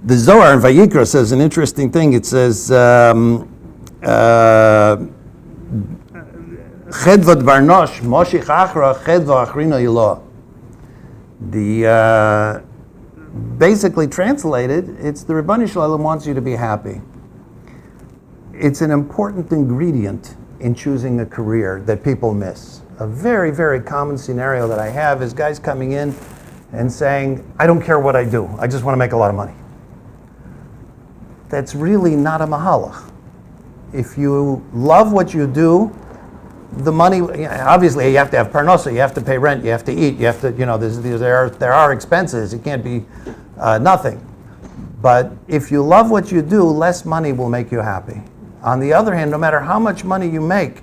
The Zohar in Vayikra says an interesting thing. It says, Chedvot Barnosh, Moshich Achra, Chedva Achrina Yilah. Basically translated, it's the Ribbon Shalom wants you to be happy. It's an important ingredient in choosing a career that people miss. A very, very common scenario that I have is guys coming in and saying, I don't care what I do, I just want to make a lot of money. That's really not a mahalach. If you love what you do, the money, obviously you have to have parnosa, you have to pay rent, you have to eat, you have to, there are expenses, it can't be nothing. But if you love what you do, less money will make you happy. On the other hand, no matter how much money you make,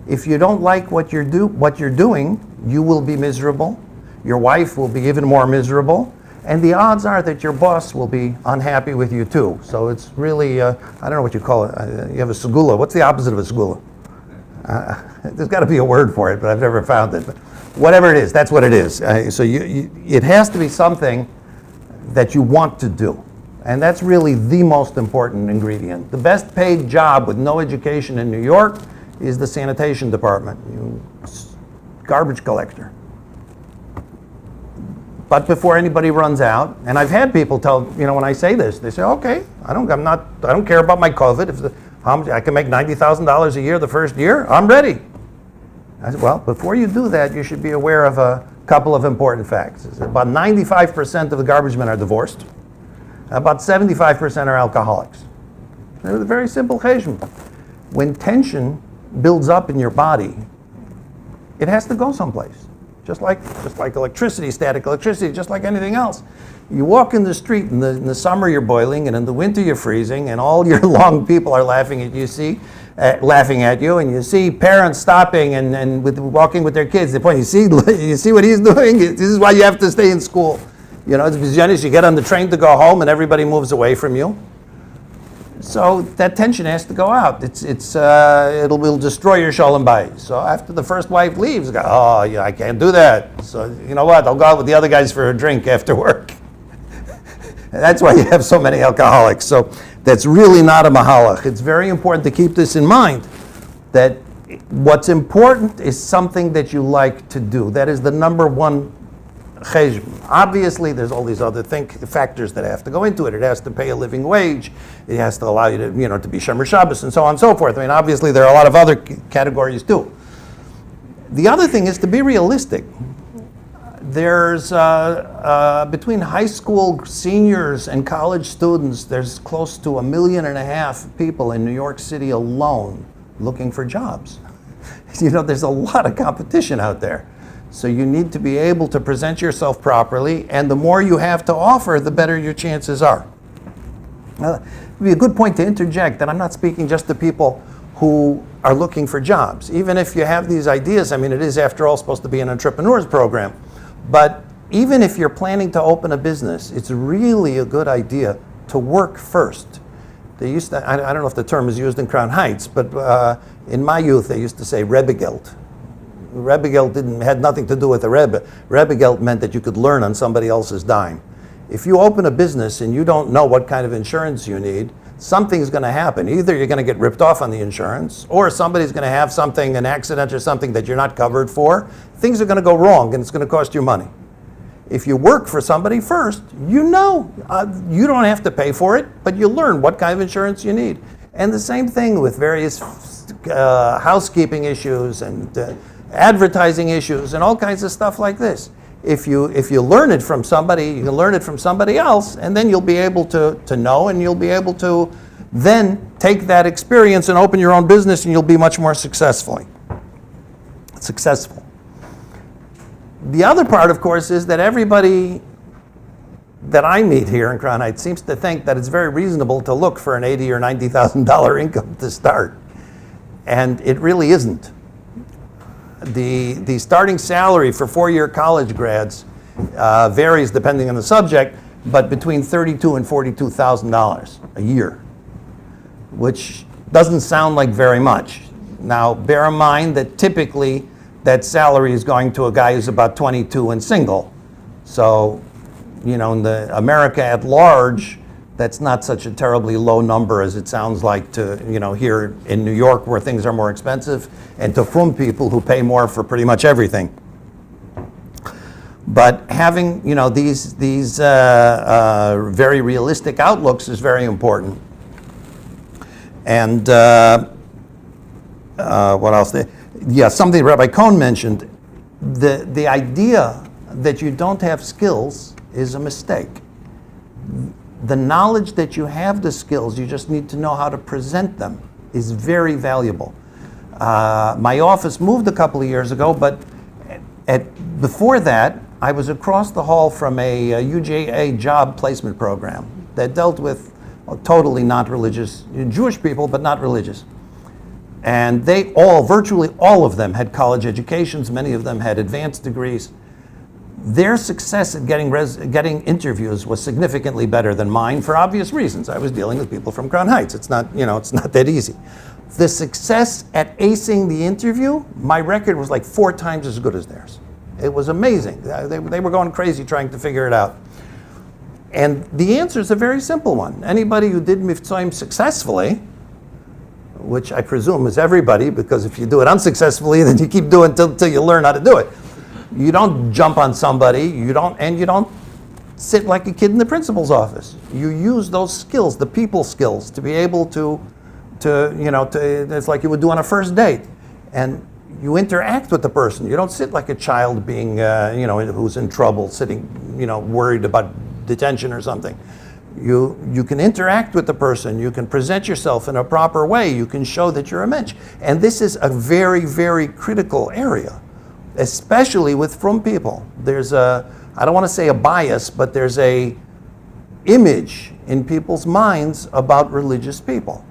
if you don't like what you're doing, you will be miserable, your wife will be even more miserable, and the odds are that your boss will be unhappy with you too. So it's really, I don't know what you call it, you have a segula. What's the opposite of a segula? There's got to be a word for it, but I've never found it. But whatever it is, that's what it is. So it has to be something that you want to do. And that's really the most important ingredient. The best paid job with no education in New York is the sanitation department, garbage collector. But before anybody runs out, and I've had people tell, when I say this, they say, okay, I don't care about my COVID. How much I can make $90,000 a year the first year, I'm ready. I said, well, before you do that, you should be aware of a couple of important facts. About 95% of the garbage men are divorced. About 75% are alcoholics. It's a very simple cheshbon. When tension builds up in your body, it has to go someplace. Just like electricity, static electricity, just like anything else. You walk in the street, in the summer you're boiling, and in the winter you're freezing, and all your long people are laughing at you, and you see parents stopping and walking with their kids. They point, you see what he's doing? This is why you have to stay in school. It's business. You get on the train to go home, and everybody moves away from you. So that tension has to go out. It will destroy your shalom bayis. So after the first wife leaves, I can't do that. So you know what? I'll go out with the other guys for a drink after work. That's why you have so many alcoholics. So that's really not a mahalach. It's very important to keep this in mind, that what's important is something that you like to do. That is the number one cheshbon. Obviously, there's all these other factors that have to go into it. It has to pay a living wage. It has to allow you to, to be Shomer Shabbos and so on and so forth. Obviously, there are a lot of other categories too. The other thing is to be realistic. There's, between high school seniors and college students, there's close to 1.5 million people in New York City alone looking for jobs. There's a lot of competition out there. So you need to be able to present yourself properly, and the more you have to offer, the better your chances are. It would be a good point to interject that I'm not speaking just to people who are looking for jobs. Even if you have these ideas, it is, after all, supposed to be an entrepreneur's program. But even if you're planning to open a business, it's really a good idea to work first. They used to, I don't know if the term is used in Crown Heights, but in my youth they used to say Rebbe-geld. Rebbe-geld had nothing to do with the Rebbe. Rebbe-geld meant that you could learn on somebody else's dime. If you open a business and you don't know what kind of insurance you need, something's going to happen. Either you're going to get ripped off on the insurance, or somebody's going to have something, an accident or something that you're not covered for. Things are going to go wrong, and it's going to cost you money. If you work for somebody first, you don't have to pay for it, but you learn what kind of insurance you need. And the same thing with various housekeeping issues and advertising issues and all kinds of stuff like this. If you learn it from somebody, you can learn it from somebody else, and then you'll be able to know, and you'll be able to then take that experience and open your own business, and you'll be much more successful. The other part, of course, is that everybody that I meet here in Crown Heights seems to think that it's very reasonable to look for an $80,000 or $90,000 income to start, and it really isn't. The starting salary for four-year college grads varies depending on the subject, but between $32,000 and $42,000 a year, which doesn't sound like very much. Now, bear in mind that typically that salary is going to a guy who's about 22 and single. So, in the America at large, that's not such a terribly low number as it sounds like to, here in New York where things are more expensive, and to frum people who pay more for pretty much everything. But having, these very realistic outlooks is very important. And what else? Something Rabbi Cohn mentioned, the idea that you don't have skills is a mistake. The knowledge that you have the skills, you just need to know how to present them, is very valuable. My office moved a couple of years ago, but before that, I was across the hall from a UJA job placement program that dealt with totally not religious, Jewish people, but not religious. And they virtually all of them had college educations, many of them had advanced degrees. Their success at getting interviews was significantly better than mine for obvious reasons. I was dealing with people from Crown Heights. It's not, it's not that easy. The success at acing the interview, my record was like 4 times as good as theirs. It was amazing. They were going crazy trying to figure it out. And the answer is a very simple one. Anybody who did Mivtzoim successfully, which I presume is everybody, because if you do it unsuccessfully, then you keep doing it until you learn how to do it. You don't jump on somebody, you don't sit like a kid in the principal's office. You use those skills, the people skills, to be able to it's like you would do on a first date. And you interact with the person. You don't sit like a child being, who's in trouble, sitting, worried about detention or something. You can interact with the person. You can present yourself in a proper way. You can show that you're a mensch. And this is a very, very critical area, especially with frum people. There's I don't want to say a bias, but there's a image in people's minds about religious people.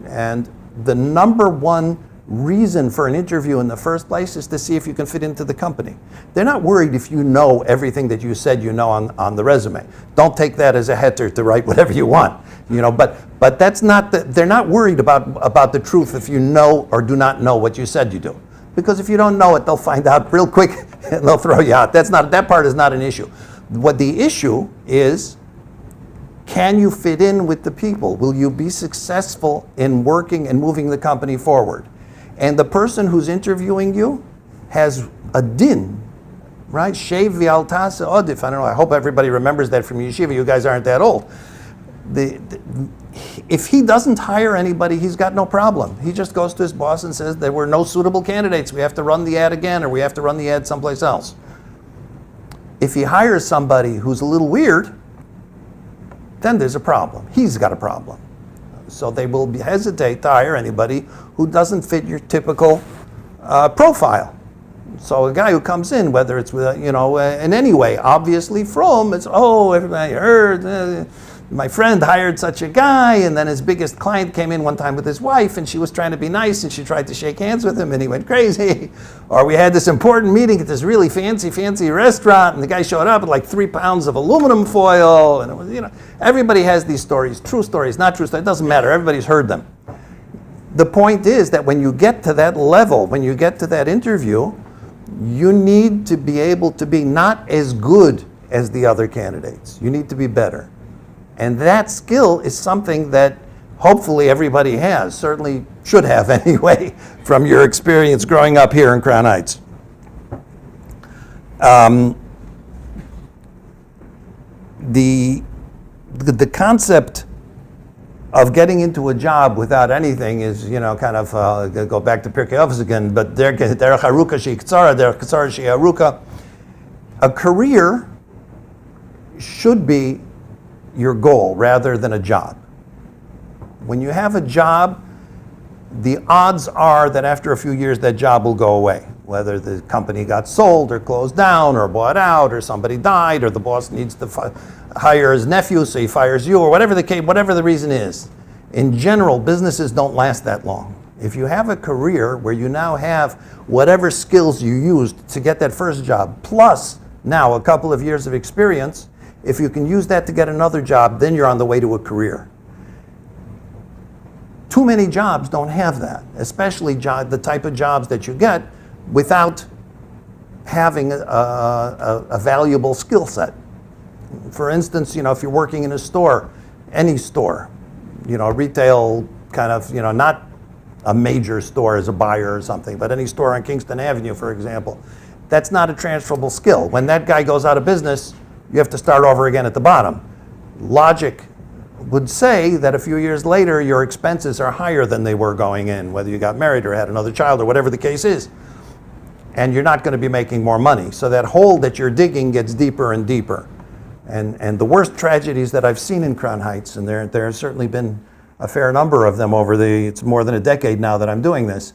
And the number one reason for an interview in the first place is to see if you can fit into the company. They're not worried if you know everything that you said you know on the resume. Don't take that as a heter to write whatever you want. But that's not they're not worried about the truth if you know or do not know what you said you do. Because if you don't know it, they'll find out real quick and they'll throw you out. That part is not an issue. What the issue is, can you fit in with the people? Will you be successful in working and moving the company forward? And the person who's interviewing you has a din, right? Shev v'altase odif. I don't know, I hope everybody remembers that from yeshiva. You guys aren't that old. If he doesn't hire anybody, he's got no problem. He just goes to his boss and says there were no suitable candidates. We have to run the ad again, or we have to run the ad someplace else. If he hires somebody who's a little weird, then there's a problem. He's got a problem. So they will hesitate to hire anybody who doesn't fit your typical profile. So a guy who comes in, whether it's with, in any way, obviously from, it's, everybody heard, my friend hired such a guy, and then his biggest client came in one time with his wife, and she was trying to be nice, and she tried to shake hands with him, and he went crazy. Or we had this important meeting at this really fancy restaurant, and the guy showed up with like 3 pounds of aluminum foil, and it was, everybody has these stories, true stories, not true stories, it doesn't matter, everybody's heard them. The point is that when you get to that level, when you get to that interview, you need to be able to be not as good as the other candidates. You need to be better. And that skill is something that hopefully everybody has, certainly should have anyway, from your experience growing up here in Crown Heights. The concept of getting into a job without anything is, kind of, go back to Pirkei Avos again, but derech haruka shehi ktsara, derech ktsara shehi haruka. A career should be your goal rather than a job. When you have a job, the odds are that after a few years that job will go away. Whether the company got sold or closed down or bought out or somebody died or the boss needs to hire his nephew so he fires you or whatever the reason is. In general, businesses don't last that long. If you have a career where you now have whatever skills you used to get that first job, plus now a couple of years of experience, if you can use that to get another job, then you're on the way to a career. Too many jobs don't have that, especially the type of jobs that you get without having a valuable skill set. For instance, if you're working in a store, any store, retail kind of, not a major store as a buyer or something, but any store on Kingston Avenue, for example, that's not a transferable skill. When that guy goes out of business, you have to start over again at the bottom. Logic would say that a few years later, your expenses are higher than they were going in, whether you got married or had another child or whatever the case is. And you're not going to be making more money. So that hole that you're digging gets deeper and deeper. And the worst tragedies that I've seen in Crown Heights, and there have certainly been a fair number of them it's more than a decade now that I'm doing this.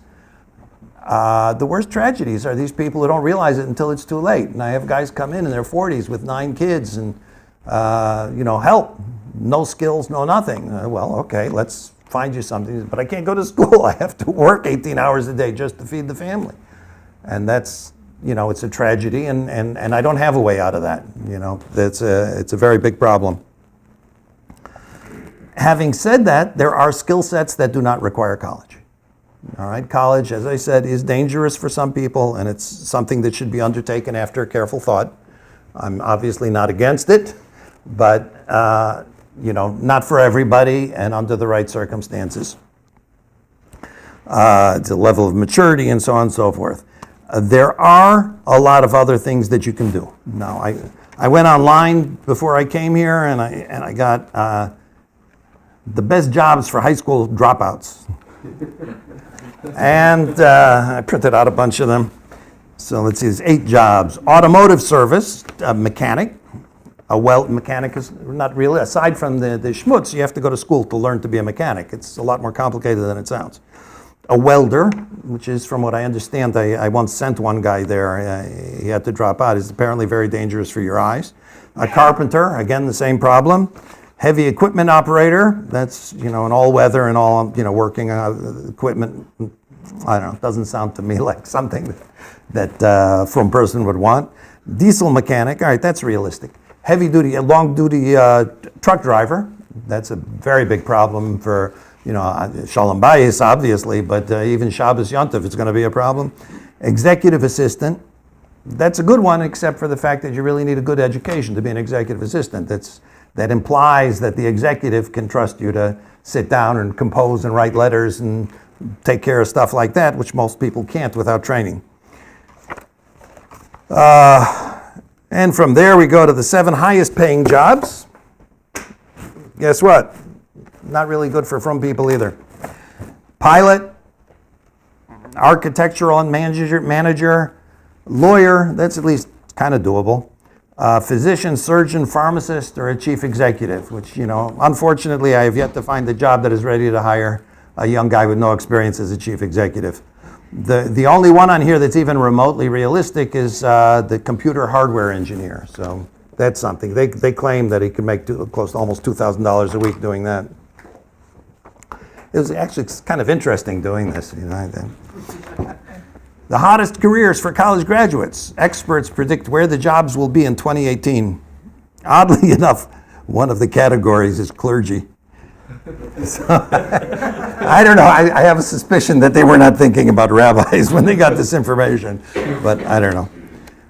The worst tragedies are these people who don't realize it until it's too late. And I have guys come in their 40s with 9 kids and, help. No skills, no nothing. Well, okay, let's find you something. But I can't go to school. I have to work 18 hours a day just to feed the family. And that's, it's a tragedy, and I don't have a way out of that. It's a very big problem. Having said that, there are skill sets that do not require college. All right, college, as I said, is dangerous for some people, and it's something that should be undertaken after careful thought. I'm obviously not against it, but not for everybody and under the right circumstances. It's a level of maturity and so on and so forth. There are a lot of other things that you can do. Now, I went online before I came here, and I got the best jobs for high school dropouts. And I printed out a bunch of them. So let's see, there's 8 jobs. Automotive service, a mechanic. Mechanic is not really, aside from the schmutz, you have to go to school to learn to be a mechanic. It's a lot more complicated than it sounds. A welder, which is, from what I understand, I once sent one guy there. He had to drop out. It's apparently very dangerous for your eyes. A carpenter, again, the same problem. Heavy equipment operator, that's, an all-weather and all, working equipment. I don't know, it doesn't sound to me like something that from a person would want. Diesel mechanic, all right, that's realistic. Heavy-duty, long-duty truck driver, that's a very big problem for, Shalom Bayis, obviously, but even Shabbos Yontif, it's going to be a problem. Executive assistant, that's a good one, except for the fact that you really need a good education to be an executive assistant. That implies that the executive can trust you to sit down and compose and write letters and take care of stuff like that, which most people can't without training. And from there we go to the 7 highest paying jobs. Guess what? Not really good for from people either. Pilot, architectural and manager, lawyer, that's at least kind of doable. Physician, surgeon, pharmacist, or a chief executive, which, unfortunately, I have yet to find a job that is ready to hire a young guy with no experience as a chief executive. The only one on here that's even remotely realistic is the computer hardware engineer. So that's something. They claim that he can make close to almost $2,000 a week doing that. It was actually kind of interesting doing this. The hottest careers for college graduates. Experts predict where the jobs will be in 2018. Oddly enough, one of the categories is clergy. So, I don't know. I have a suspicion that they were not thinking about rabbis when they got this information, but I don't know.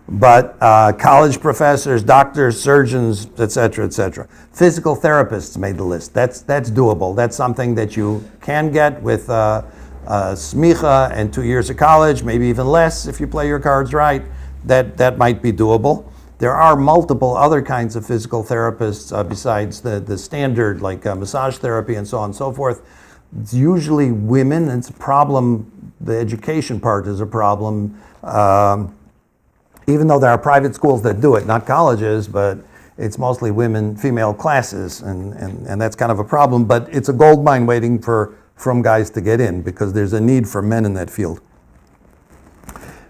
But college professors, doctors, surgeons, et cetera, et cetera. Physical therapists made the list. That's doable. That's something that you can get with smicha and 2 years of college, maybe even less if you play your cards right. That might be doable. There are multiple other kinds of physical therapists besides the standard, like massage therapy and so on and so forth. It's usually women, and it's a problem. The education part is a problem. Even though there are private schools that do it, not colleges, but it's mostly women, female classes, and that's kind of a problem. But it's a gold mine waiting from guys to get in, because there's a need for men in that field.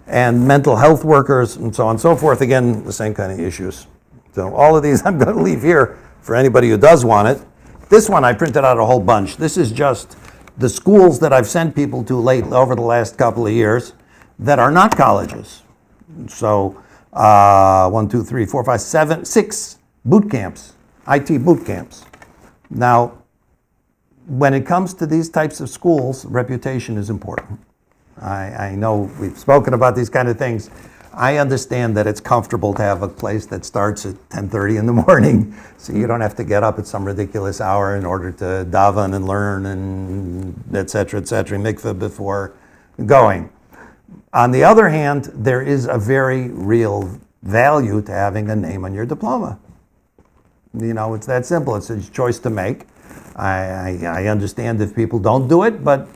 And mental health workers and so on and so forth, again, the same kind of issues. So all of these I'm going to leave here for anybody who does want it. This one I printed out a whole bunch. This is just the schools that I've sent people to over the last couple of years that are not colleges. So 1, 2, 3, 4, 5, 7, 6 boot camps, IT boot camps. Now, when it comes to these types of schools, reputation is important. I know we've spoken about these kind of things. I understand that it's comfortable to have a place that starts at 10:30 in the morning, so you don't have to get up at some ridiculous hour in order to daven and learn and et cetera, mikveh before going. On the other hand, there is a very real value to having a name on your diploma. You know, it's that simple. It's a choice to make. I understand if people don't do it, but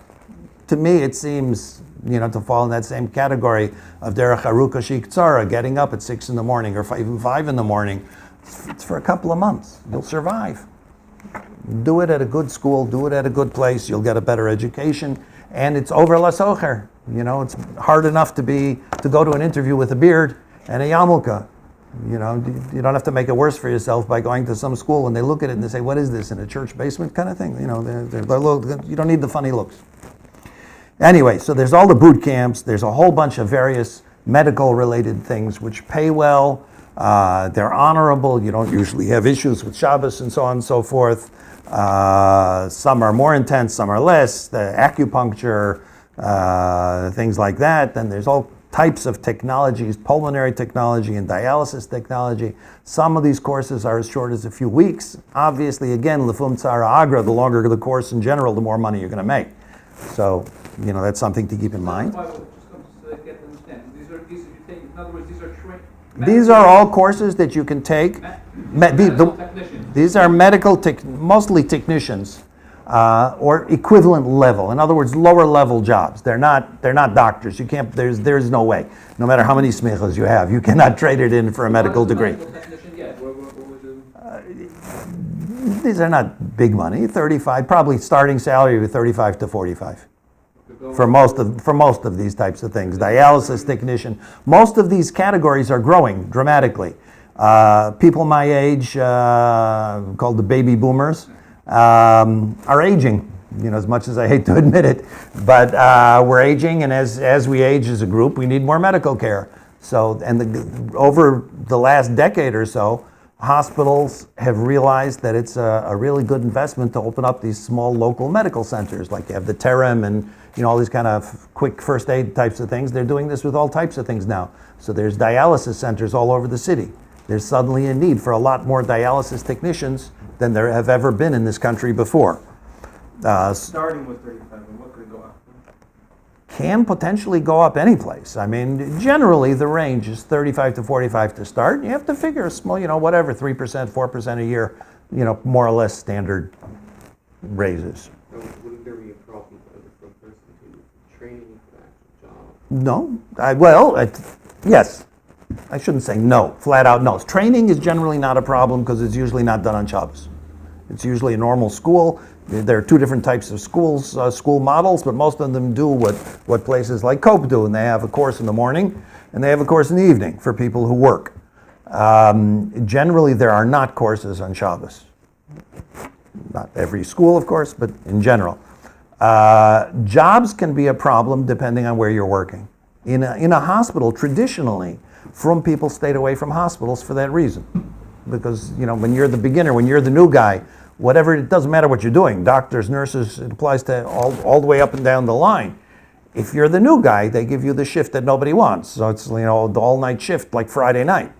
to me it seems, you know, to fall in that same category of derech aruka shiktsara, getting up at 6 in the morning or even 5 in the morning. It's for a couple of months. You'll survive. Do it at a good school. Do it at a good place. You'll get a better education. And it's over lasocher. You know, it's hard enough to go to an interview with a beard and a yarmulke. You know, you don't have to make it worse for yourself by going to some school when they look at it and they say, "What is this, in a church basement kind of thing?" You know, you don't need the funny looks. Anyway, so there's all the boot camps. There's a whole bunch of various medical-related things which pay well. They're honorable. You don't usually have issues with Shabbos and so on and so forth. Some are more intense, some are less. The acupuncture, things like that. Then there's all types of technologies, pulmonary technology and dialysis technology. Some of these courses are as short as a few weeks. Obviously, again, lefum tzara agra, the longer the course in general, the more money you're going to make. So, you know, that's something to keep in mind. These are all courses that you can take. These are mostly technicians, or equivalent level. In other words, lower level jobs. They're not doctors. You can't. There's no way. No matter how many smichas you have, you cannot trade it in for a medical degree. These are not big money. 35, probably starting salary of 35 to 45. For most of these types of things, dialysis technician. Most of these categories are growing dramatically. People my age, called the baby boomers, are aging. You know, as much as I hate to admit it, but we're aging, and as we age as a group, we need more medical care. So, and over the last decade or so, hospitals have realized that it's a really good investment to open up these small local medical centers, like you have the Terem and, you know, all these kind of quick first aid types of things. They're doing this with all types of things now. So there's dialysis centers all over the city. There's suddenly a need for a lot more dialysis technicians than there have ever been in this country before. Starting with 35, and what could it go up? Can potentially go up any place. I mean, generally the range is 35 to 45 to start. You have to figure a small, you know, whatever, 3%, 4% a year, you know, more or less standard raises. So wouldn't there be a problem for a person to training for the actual No. job? Yes. I shouldn't say no, flat out no. Training is generally not a problem because it's usually not done on Shabbos. It's usually a normal school. There are two different types of schools, school models, but most of them do what places like Cope do, and they have a course in the morning and they have a course in the evening for people who work. Generally, there are not courses on Shabbos. Not every school, of course, but in general. Jobs can be a problem depending on where you're working. In a hospital, traditionally, frum people stayed away from hospitals for that reason. Because, you know, when you're the beginner, when you're the new guy, whatever, it doesn't matter what you're doing. Doctors, nurses, it applies to all the way up and down the line. If you're the new guy, they give you the shift that nobody wants. So it's, you know, the all-night shift like Friday night.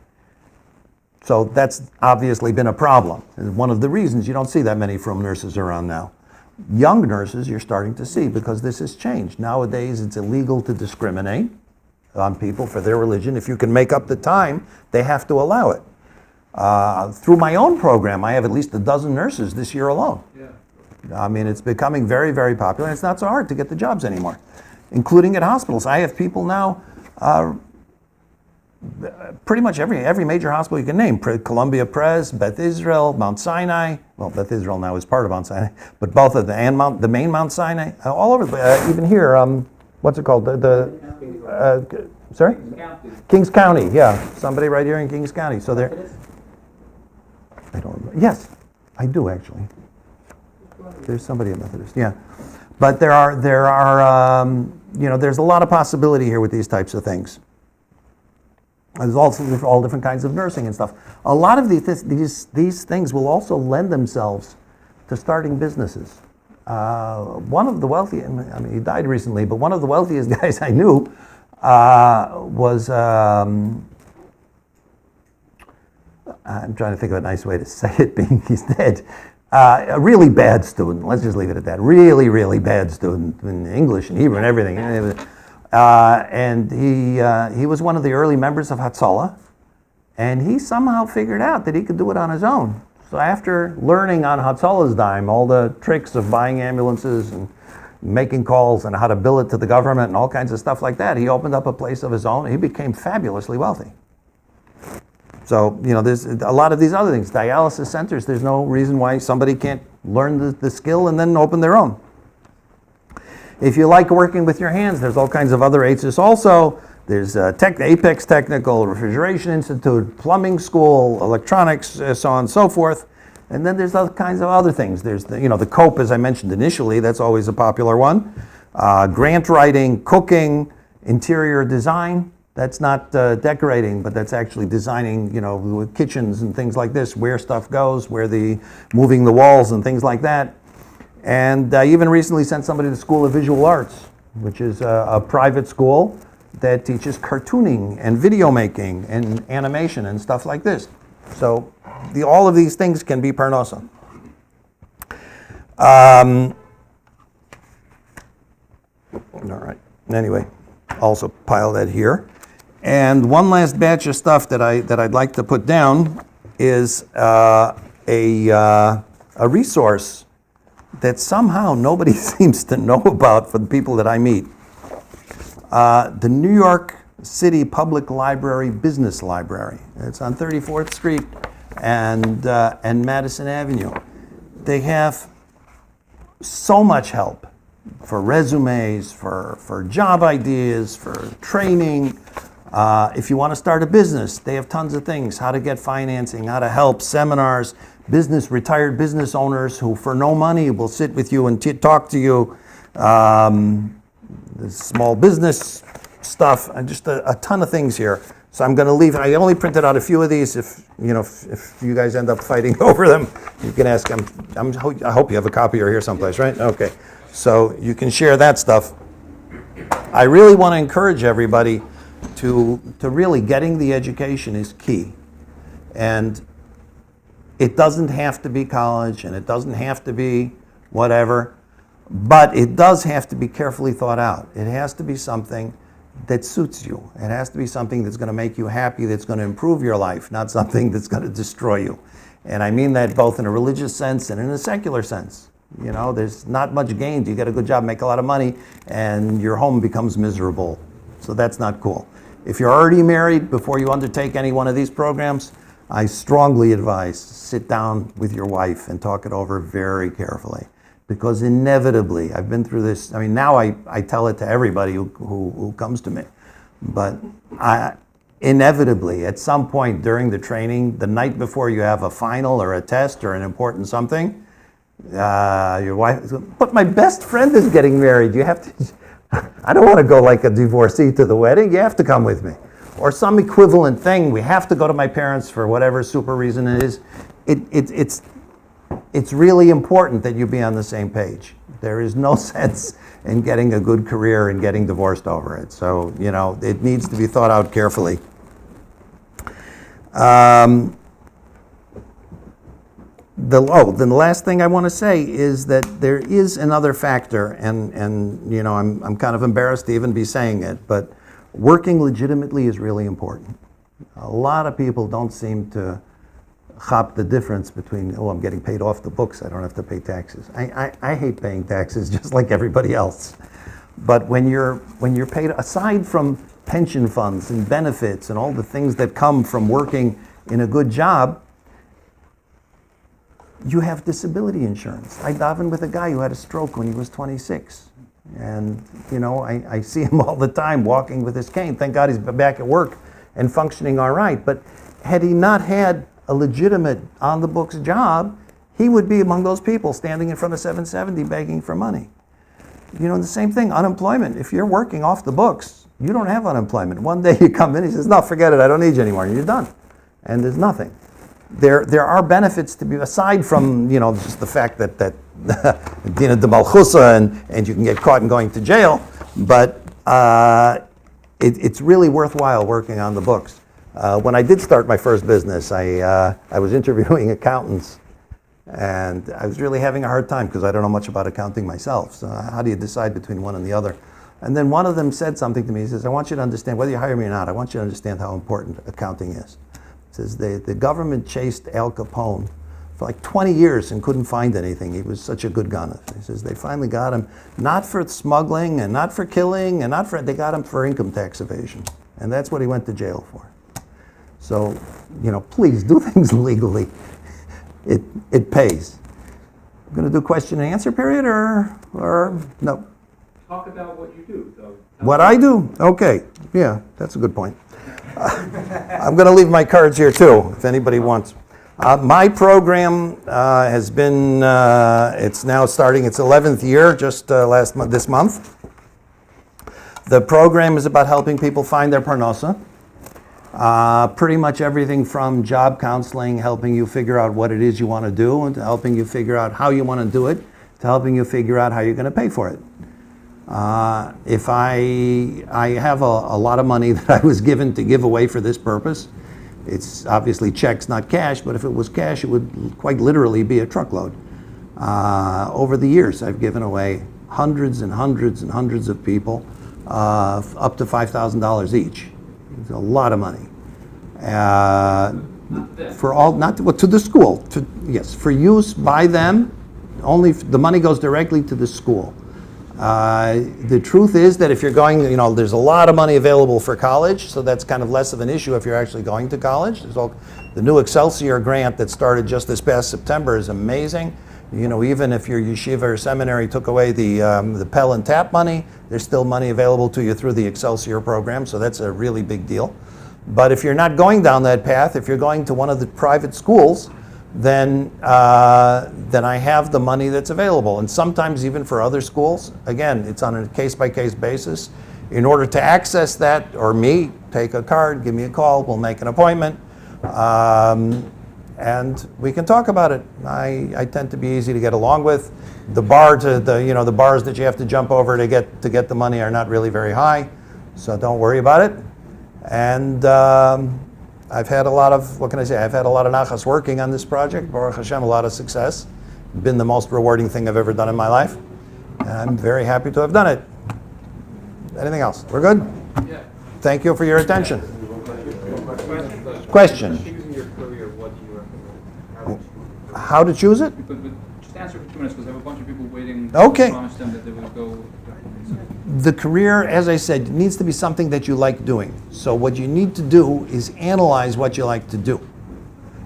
So that's obviously been a problem. And one of the reasons you don't see that many frum nurses around now. Young nurses you're starting to see because this has changed. Nowadays it's illegal to discriminate on people for their religion. If you can make up the time, they have to allow it. Through my own program, I have at least a dozen nurses this year alone. Yeah. I mean, it's becoming very, very popular, and it's not so hard to get the jobs anymore, including at hospitals. I have people now, pretty much every major hospital you can name, Columbia Pres, Beth Israel, Mount Sinai. Well, Beth Israel now is part of Mount Sinai, but both of the main Mount Sinai, all over, even here, what's it called? Sorry? Kings County, yeah. Somebody right here in Kings County. So they're... I don't remember. Yes, I do actually. There's somebody at Methodist, yeah. But there are you know, there's a lot of possibility here with these types of things. There's also all different kinds of nursing and stuff. A lot of these things will also lend themselves to starting businesses. One of the wealthy, I mean, he died recently, but one of the wealthiest guys I knew was, I'm trying to think of a nice way to say it, being he's dead. A really bad student, let's just leave it at that. Really, really bad student in English and Hebrew and everything. And he was one of the early members of Hatzalah, and he somehow figured out that he could do it on his own. So after learning on Hatzalah's dime all the tricks of buying ambulances and making calls and how to bill it to the government and all kinds of stuff like that, he opened up a place of his own and he became fabulously wealthy. So, there's a lot of these other things. Dialysis centers, there's no reason why somebody can't learn the skill and then open their own. If you like working with your hands, there's all kinds of other ACES also. There's Apex Technical, Refrigeration Institute, Plumbing School, Electronics, so on and so forth. And then there's all kinds of other things. There's the COPE, as I mentioned initially, that's always a popular one. Grant writing, cooking, interior design. That's not decorating, but that's actually designing, with kitchens and things like this, where stuff goes, moving the walls and things like that. And I even recently sent somebody to the School of Visual Arts, which is a private school that teaches cartooning and video making and animation and stuff like this. So all of these things can be parnasa. All right. Anyway, also pile that here. And one last batch of stuff that I'd like to put down is a resource that somehow nobody seems to know about for the people that I meet. The New York City Public Library Business Library. It's on 34th Street and Madison Avenue. They have so much help for resumes, for job ideas, for training. If you want to start a business, they have tons of things, how to get financing, how to help, seminars, retired business owners who for no money will sit with you and talk to you, the small business stuff, and just a ton of things here. So I'm going to leave. I only printed out a few of these. If you guys end up fighting over them, you can ask them. I hope you have a copy or here someplace, right? Okay. So you can share that stuff. I really want to encourage everybody to really getting the education is key. And it doesn't have to be college, and it doesn't have to be whatever, but it does have to be carefully thought out. It has to be something that suits you. It has to be something that's going to make you happy, that's going to improve your life, not something that's going to destroy you. And I mean that both in a religious sense and in a secular sense. There's not much gained. You get a good job, make a lot of money, and your home becomes miserable. So that's not cool. If you're already married, before you undertake any one of these programs, I strongly advise sit down with your wife and talk it over very carefully. Because inevitably, I've been through this. I mean, now I tell it to everybody who comes to me. But inevitably, at some point during the training, the night before you have a final or a test or an important something, your wife is going, but my best friend is getting married. You have to, I don't want to go like a divorcee to the wedding. You have to come with me. Or some equivalent thing. We have to go to my parents for whatever super reason it is. It's really important that you be on the same page. There is no sense in getting a good career and getting divorced over it. So, it needs to be thought out carefully. The last thing I want to say is that there is another factor, and I'm kind of embarrassed to even be saying it, but working legitimately is really important. A lot of people don't seem to chop the difference between, I'm getting paid off the books, I don't have to pay taxes. I hate paying taxes just like everybody else. But when you're paid, aside from pension funds and benefits and all the things that come from working in a good job, you have disability insurance. I davened with a guy who had a stroke when he was 26. And, I see him all the time walking with his cane. Thank God he's back at work and functioning all right. But had he not had a legitimate on-the-books job, he would be among those people standing in front of 770 begging for money. The same thing, unemployment. If you're working off the books, you don't have unemployment. One day you come in, he says, no, forget it, I don't need you anymore. And you're done. And there's nothing. There are benefits to be, aside from, just the fact that Dina de Malchusa and you can get caught and going to jail, but it's really worthwhile working on the books. When I did start my first business, I was interviewing accountants, and I was really having a hard time because I don't know much about accounting myself. So how do you decide between one and the other? And then one of them said something to me. He says, I want you to understand, whether you hire me or not, I want you to understand how important accounting is. He says, the government chased Al Capone for like 20 years and couldn't find anything. He was such a good gunner. He says, they finally got him, not for smuggling and not for killing, and not for, they got him for income tax evasion. And that's what he went to jail for. So, please do things legally. It pays. I'm going to do question and answer period or no? Talk about what you do, though. What I do? Okay. Yeah, that's a good point. I'm going to leave my cards here too, if anybody wants. My program has been, it's now starting its 11th year, just this month. The program is about helping people find their parnasa. Pretty much everything from job counseling, helping you figure out what it is you want to do, and to helping you figure out how you want to do it, to helping you figure out how you're going to pay for it. If I have a lot of money that I was given to give away for this purpose. It's obviously checks, not cash, but if it was cash, it would quite literally be a truckload. Over the years, I've given away hundreds and hundreds and hundreds of people up to $5,000 each. It's a lot of money. For all, not to the school. Yes, for use by them. Only the money goes directly to the school. The truth is that if you're going, there's a lot of money available for college, so that's kind of less of an issue if you're actually going to college. The new Excelsior grant that started just this past September is amazing. Even if your yeshiva or seminary took away the Pell and TAP money, there's still money available to you through the Excelsior program, so that's a really big deal. But if you're not going down that path, if you're going to one of the private schools, then I have the money that's available. And sometimes even for other schools, again, it's on a case-by-case basis. In order to access that, or me, take a card, give me a call, we'll make an appointment, and we can talk about it. I tend to be easy to get along with. The bar to the bars that you have to jump over to get the money are not really very high, so don't worry about it. And I've had a lot of, what can I say, I've had a lot of nachas working on this project. Baruch Hashem, a lot of success. Been the most rewarding thing I've ever done in my life. And I'm very happy to have done it. Anything else? We're good? Yeah. Thank you for your attention. Question? Choosing your career, what do you recommend? How to choose it? But just answer for 2 minutes, because I have a bunch of people waiting. Okay. I promised them that they would go. The career, as I said, needs to be something that you like doing. So what you need to do is analyze what you like to do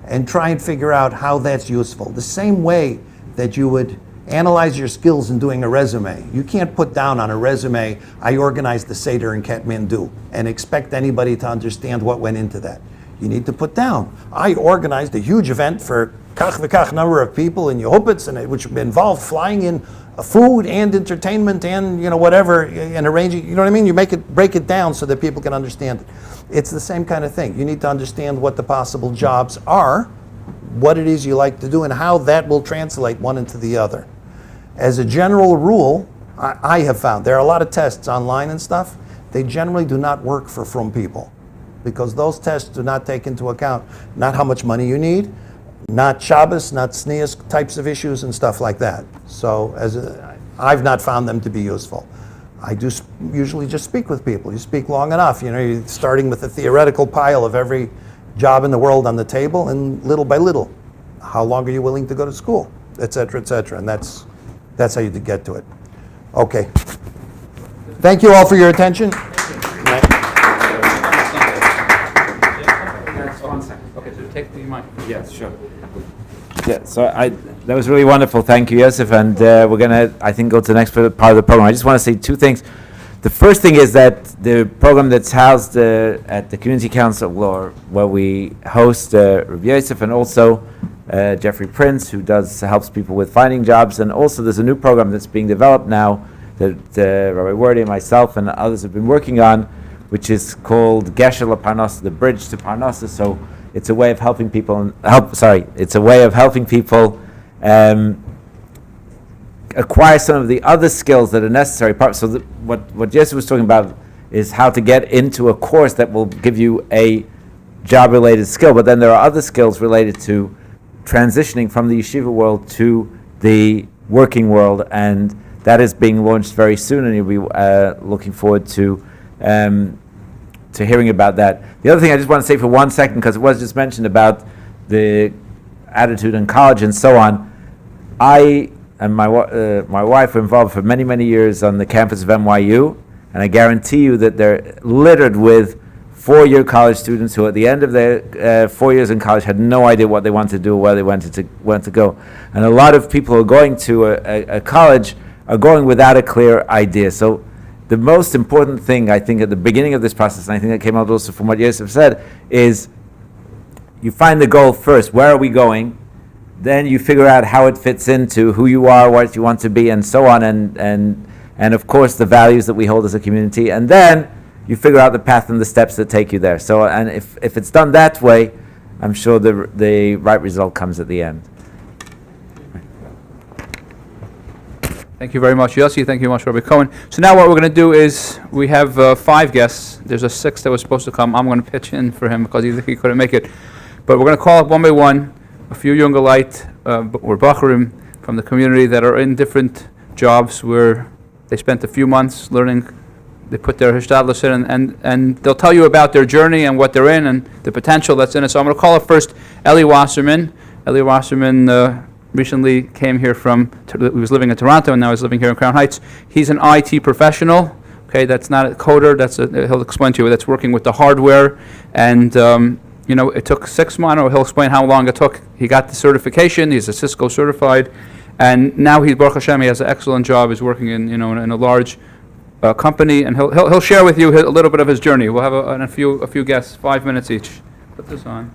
and try and figure out how that's useful. The same way that you would analyze your skills in doing a resume. You can't put down on a resume, I organized the Seder in Kathmandu, and expect anybody to understand what went into that. You need to put down, I organized a huge event for kach v'kach number of people in Yehupitz, and which involved flying in food and entertainment and whatever, and arranging, you know what I mean? You break it down so that people can understand it. It's the same kind of thing. You need to understand what the possible jobs are, what it is you like to do, and how that will translate one into the other. As a general rule, I have found, there are a lot of tests online and stuff, they generally do not work for frum people, because those tests do not take into account not how much money you need, not Shabbos, not Sneas types of issues and stuff like that. So I've not found them to be useful. I do usually just speak with people. You speak long enough, you're starting with a theoretical pile of every job in the world on the table, and little by little, how long are you willing to go to school, et cetera, and that's how you get to it. Okay. Thank you all for your attention. Okay, so take the mic. Yes, sure. Yeah, so that was really wonderful. Thank you, Yosef. And we're going to, I think, go to the next part of the program. I just want to say two things. The first thing is that the program that's housed at the Community Council, where we host Rabbi Yosef and also Jeffrey Prince, who helps people with finding jobs. And also there's a new program that's being developed now that Rabbi Wordy and myself and others have been working on, which is called Gesher LaParnasa, the Bridge to Parnasa. So it's a way of helping people acquire some of the other skills that are necessary. So what Jesse was talking about is how to get into a course that will give you a job-related skill. But then there are other skills related to transitioning from the yeshiva world to the working world, and that is being launched very soon, and you'll be looking forward to hearing about that. The other thing I just want to say for 1 second, because it was just mentioned about the attitude in college and so on. I and my wife were involved for many, many years on the campus of NYU, and I guarantee you that they're littered with four-year college students who at the end of their 4 years in college had no idea what they wanted to do or where they wanted to go. And a lot of people who are going to a college are going without a clear idea. So the most important thing, I think, at the beginning of this process, and I think that came out also from what Yosef said, is you find the goal first. Where are we going? Then you figure out how it fits into who you are, what you want to be, and so on, and of course the values that we hold as a community. And then you figure out the path and the steps that take you there. So, and if it's done that way, I'm sure the right result comes at the end. Thank you very much, Yossi. Thank you very much, Rabbi Cohen. So now what we're going to do is we have 5 guests. There's a 6th that was supposed to come. I'm going to pitch in for him because he couldn't make it. But we're going to call up one by one a few younger light or Bachurim from the community that are in different jobs where they spent a few months learning. They put their hishtadlus in, and they'll tell you about their journey and what they're in and the potential that's in it. So I'm going to call up first Eli Wasserman. Eli Wasserman recently came here he was living in Toronto and now he's living here in Crown Heights. He's an IT professional. Okay, that's not a coder. He'll explain to you. That's working with the hardware, and it took 6 months. He'll explain how long it took. He got the certification. He's a Cisco certified, and now he's Baruch Hashem. He has an excellent job. He's working in a large company, and he'll share with you a little bit of his journey. We'll have a few guests, 5 minutes each. Put this on.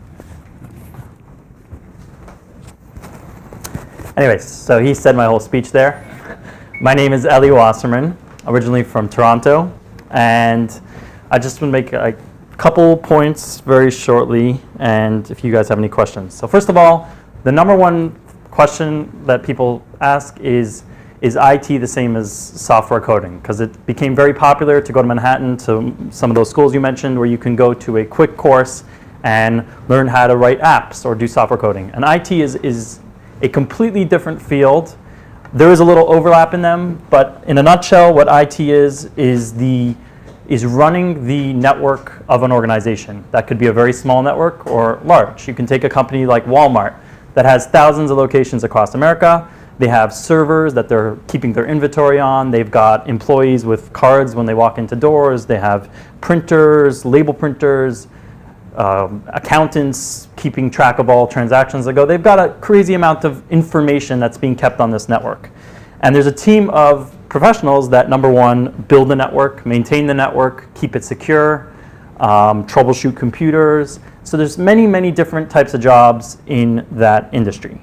Anyways, so he said my whole speech there. My name is Eli Wasserman, originally from Toronto, and I just want to make a couple points very shortly, and if you guys have any questions. So first of all, the number one question that people ask is IT the same as software coding? Because it became very popular to go to Manhattan to some of those schools you mentioned where you can go to a quick course and learn how to write apps or do software coding. And IT is a completely different field. There is a little overlap in them, but in a nutshell, what IT is running the network of an organization. That could be a very small network or large. You can take a company like Walmart that has thousands of locations across America. They have servers that they're keeping their inventory on. They've got employees with cards when they walk into doors. They have printers, label printers, accountants keeping track of all transactions that go. They've got a crazy amount of information that's being kept on this network. And there's a team of professionals that, number one, build the network, maintain the network, keep it secure, troubleshoot computers. So there's many, many different types of jobs in that industry.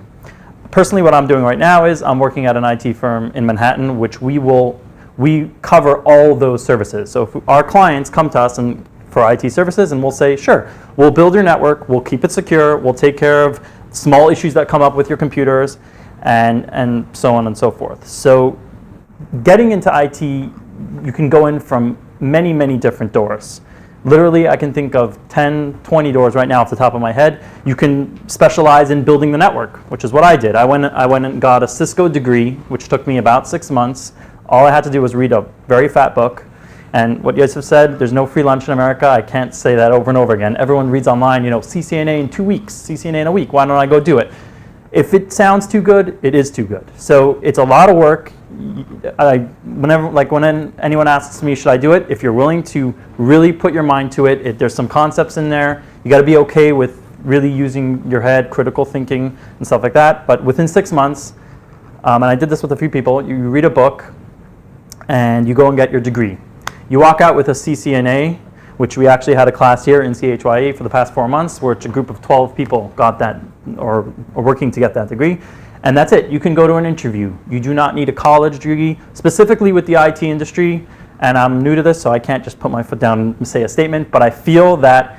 Personally, what I'm doing right now is I'm working at an IT firm in Manhattan, which we cover all those services. So if our clients come to us for IT services, and we'll say, sure, we'll build your network, we'll keep it secure, we'll take care of small issues that come up with your computers, and so on and so forth. So getting into IT, you can go in from many, many different doors. Literally, I can think of 10, 20 doors right now off the top of my head. You can specialize in building the network, which is what I did. I went and got a Cisco degree, which took me about 6 months. All I had to do was read a very fat book. And what Yosef said, there's no free lunch in America. I can't say that over and over again. Everyone reads online, CCNA in 2 weeks, CCNA in a week. Why don't I go do it? If it sounds too good, it is too good. So it's a lot of work. When anyone asks me, should I do it? If you're willing to really put your mind to it, there's some concepts in there. You got to be okay with really using your head, critical thinking, and stuff like that. But within 6 months, and I did this with a few people, you read a book, and you go and get your degree. You walk out with a CCNA, which we actually had a class here in CHYA for the past 4 months, where a group of 12 people got that or are working to get that degree. And that's it. You can go to an interview. You do not need a college degree, specifically with the IT industry. And I'm new to this, so I can't just put my foot down and say a statement, but I feel that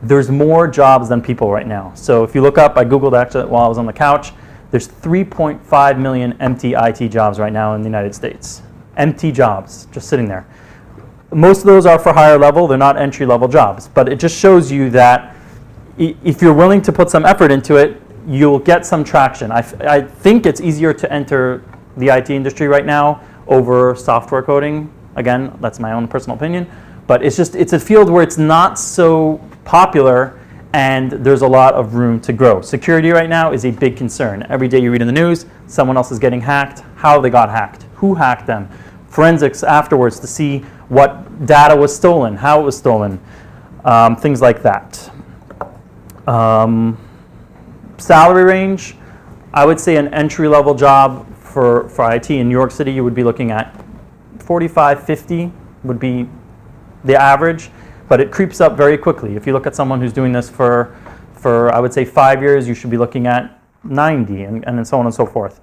there's more jobs than people right now. So if you look up, I Googled actually while I was on the couch, there's 3.5 million empty IT jobs right now in the United States. Empty jobs, just sitting there. Most of those are for higher level. They're not entry-level jobs. But it just shows you that if you're willing to put some effort into it, you'll get some traction. I think it's easier to enter the IT industry right now over software coding. Again, that's my own personal opinion. But it's a field where it's not so popular and there's a lot of room to grow. Security right now is a big concern. Every day you read in the news, someone else is getting hacked, how they got hacked, who hacked them, forensics afterwards to see what data was stolen, how it was stolen, things like that. Salary range, I would say an entry-level job for IT in New York City, you would be looking at 45, 50 would be the average, but it creeps up very quickly. If you look at someone who's doing this for I would say 5 years, you should be looking at 90 and so on and so forth.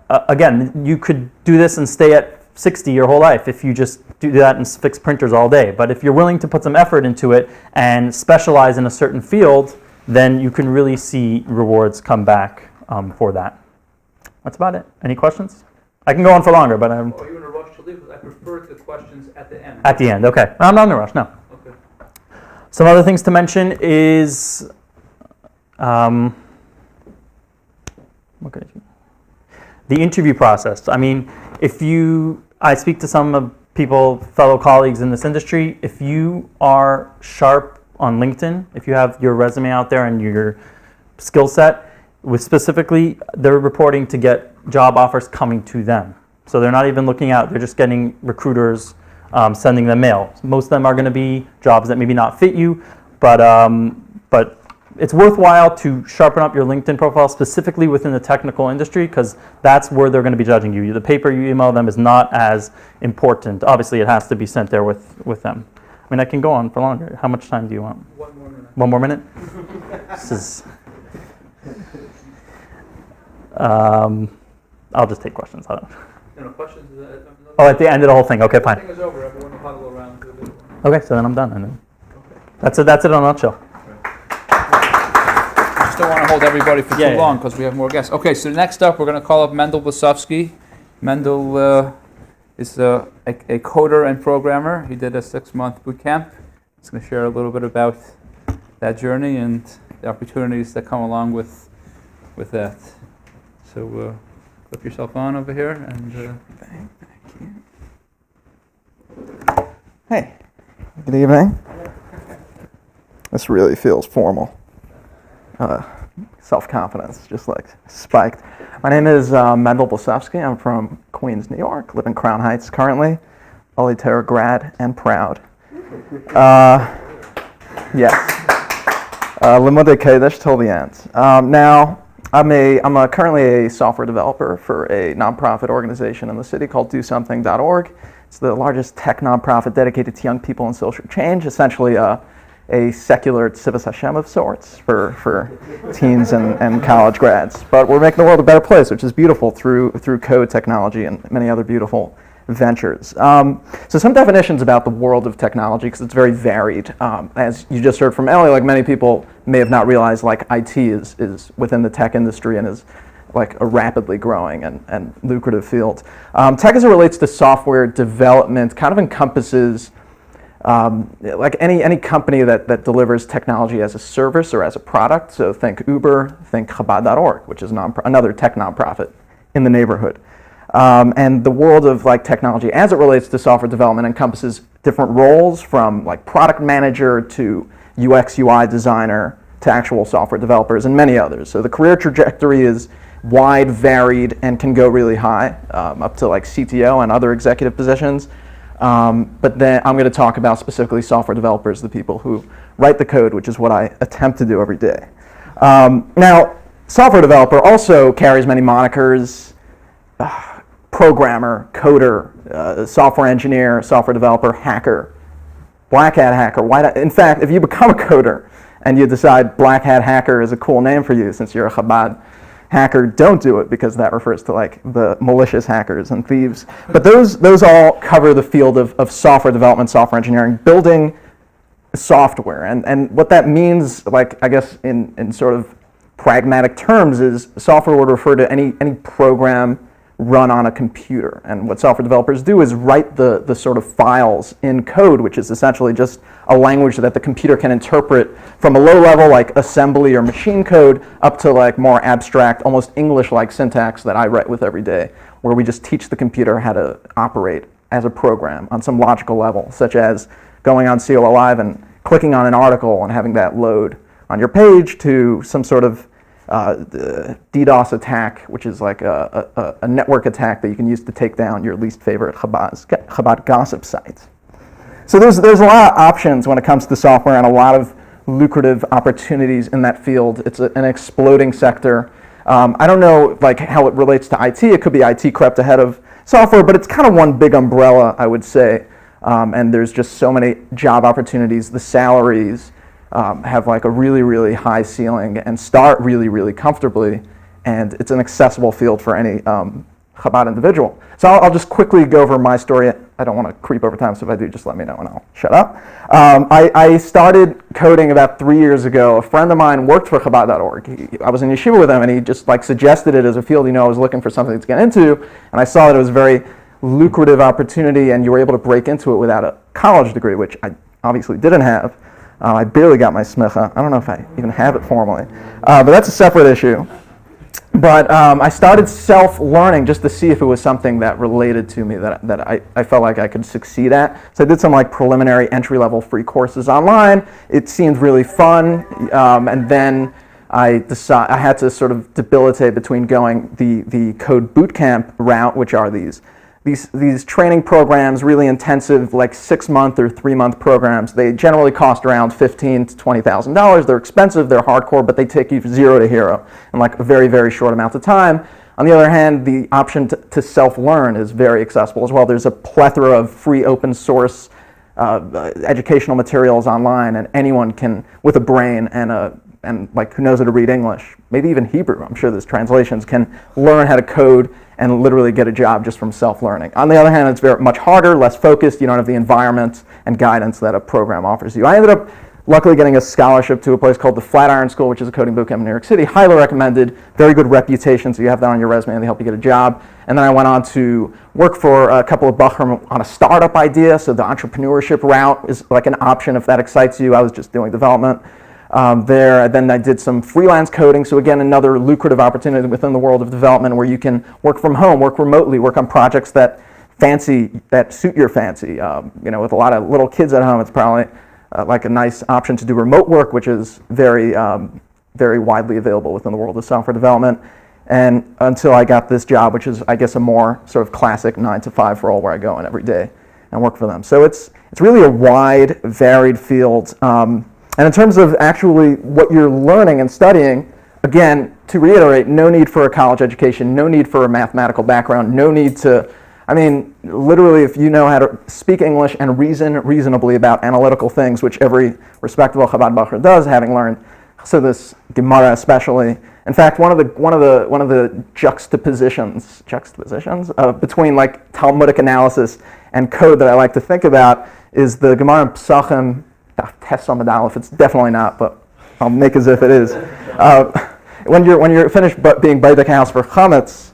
Again, you could do this and stay at 60 your whole life if you just do that and fix printers all day. But if you're willing to put some effort into it and specialize in a certain field, then you can really see rewards come back for that. That's about it. Any questions? I can go on for longer, but I'm... Are you in a rush to leave? I prefer the questions at the end. At the end, okay. I'm not in a rush, no. Okay. Some other things to mention is... what could I do? The interview process. I mean, I speak to some people, fellow colleagues in this industry, if you are sharp on LinkedIn, if you have your resume out there and your skill set, specifically, they're reporting to get job offers coming to them. So they're not even looking out, they're just getting recruiters sending them mail. Most of them are going to be jobs that maybe not fit you, but it's worthwhile to sharpen up your LinkedIn profile specifically within the technical industry because that's where they're going to be judging you. The paper you email them is not as important. Obviously, it has to be sent there with them. I mean, I can go on for longer. How much time do you want? 1 more minute. 1 more minute? This is... I'll just take questions. I don't... No questions? Oh, at the end of the whole thing. Okay, fine. Everything is over. Everyone will huddle around. Okay, so then I'm done. And then that's it in a nutshell. I just don't want to hold everybody for too long because we have more guests. Okay, so next up we're going to call up Mendel Blasovsky. Mendel is a coder and programmer. He did a 6-month boot camp. He's going to share a little bit about that journey and the opportunities that come along with that. So clip yourself on over here and... Thank you. Hey, good evening. This really feels formal. Self-confidence just like spiked. My name is Mendel Blasovsky. I'm from Queens, New York. Live in Crown Heights currently. Alitair grad and proud. Yes. Limode Kodesh till the end. Now, I'm currently a software developer for a nonprofit organization in the city called DoSomething.org. It's the largest tech nonprofit dedicated to young people and social change, essentially a secular Tzivos Hashem of sorts for teens and college grads. But we're making the world a better place, which is beautiful through code technology and many other beautiful ventures. So some definitions about the world of technology, because it's very varied. As you just heard from Ellie, like many people may have not realized, like IT is within the tech industry and is like a rapidly growing and lucrative field. Tech as it relates to software development kind of encompasses like any company that delivers technology as a service or as a product. So think Uber, think Chabad.org, which is another tech nonprofit in the neighborhood. And the world of like technology as it relates to software development encompasses different roles from like product manager to UX UI designer to actual software developers and many others. So the career trajectory is wide, varied, and can go really high, up to like CTO and other executive positions. But then I'm going to talk about specifically software developers, the people who write the code, which is what I attempt to do every day. Now, software developer also carries many monikers. Programmer, coder, software engineer, software developer, hacker, black hat hacker. In fact, if you become a coder and you decide black hat hacker is a cool name for you since you're a Chabad hacker, don't do it because that refers to like the malicious hackers and thieves. But those all cover the field of software development, software engineering, building software. And what that means, like I guess in sort of pragmatic terms, is software would refer to any program run on a computer. And what software developers do is write the sort of files in code, which is essentially just a language that the computer can interpret from a low level like assembly or machine code up to like more abstract, almost English-like syntax that I write with every day, where we just teach the computer how to operate as a program on some logical level, such as going on COL Live and clicking on an article and having that load on your page, to some sort of DDoS attack, which is like a network attack that you can use to take down your least favorite Chabad gossip sites. So there's a lot of options when it comes to software and a lot of lucrative opportunities in that field. It's an exploding sector. I don't know like how it relates to IT. It could be IT crept ahead of software, but it's kind of one big umbrella, I would say. And there's just so many job opportunities. The salaries have like a really, really high ceiling and start really, really comfortably. And it's an accessible field for any Chabad individual. So I'll just quickly go over my story. I don't want to creep over time, so if I do, just let me know and I'll shut up. I started coding about 3 years ago. A friend of mine worked for Chabad.org. I was in yeshiva with him, and he just like suggested it as a field. I was looking for something to get into, and I saw that it was a very lucrative opportunity, and you were able to break into it without a college degree, which I obviously didn't have. I barely got my smicha. I don't know if I even have it formally, but that's a separate issue. But I started self-learning just to see if it was something that related to me, that I felt like I could succeed at. So I did some like preliminary entry-level free courses online. It seemed really fun, and then I had to sort of debilitate between going the code bootcamp route, which are these training programs, really intensive, like 6-month or 3-month programs. They generally cost around $15,000 to $20,000. They're expensive, they're hardcore, but they take you from 0 to hero in like a very, very short amount of time. On the other hand, the option to self-learn is very accessible as well. There's a plethora of free open source educational materials online, and anyone can, with a brain and like who knows how to read English, maybe even Hebrew, I'm sure there's translations, can learn how to code and literally get a job just from self-learning. On the other hand, it's very much harder, less focused. You don't have the environment and guidance that a program offers you. I ended up luckily getting a scholarship to a place called the Flatiron School, which is a coding bootcamp in New York City. Highly recommended, very good reputation, so you have that on your resume and they help you get a job. And then I went on to work for a couple of Bachram on a startup idea, so the entrepreneurship route is like an option if that excites you. I was just doing development there. Then I did some freelance coding, so again, another lucrative opportunity within the world of development where you can work from home, work remotely, work on projects that suit your fancy. With a lot of little kids at home, it's probably like a nice option to do remote work, which is very, very widely available within the world of software development. And until I got this job, which is, I guess, a more sort of classic 9-to-5 role where I go in every day and work for them. So it's really a wide, varied field. And in terms of actually what you're learning and studying, again, to reiterate, no need for a college education, no need for a mathematical background, no need to, literally if you know how to speak English and reason reasonably about analytical things, which every respectable Chabad Bacher does, having learned Chassidus, Gemara especially. In fact, one of the juxtapositions between like Talmudic analysis and code that I like to think about is the Gemara in Pesachim. Test on Medalef, it's definitely not, but I'll make as if it is. When you're finished being Baidak house for Chametz,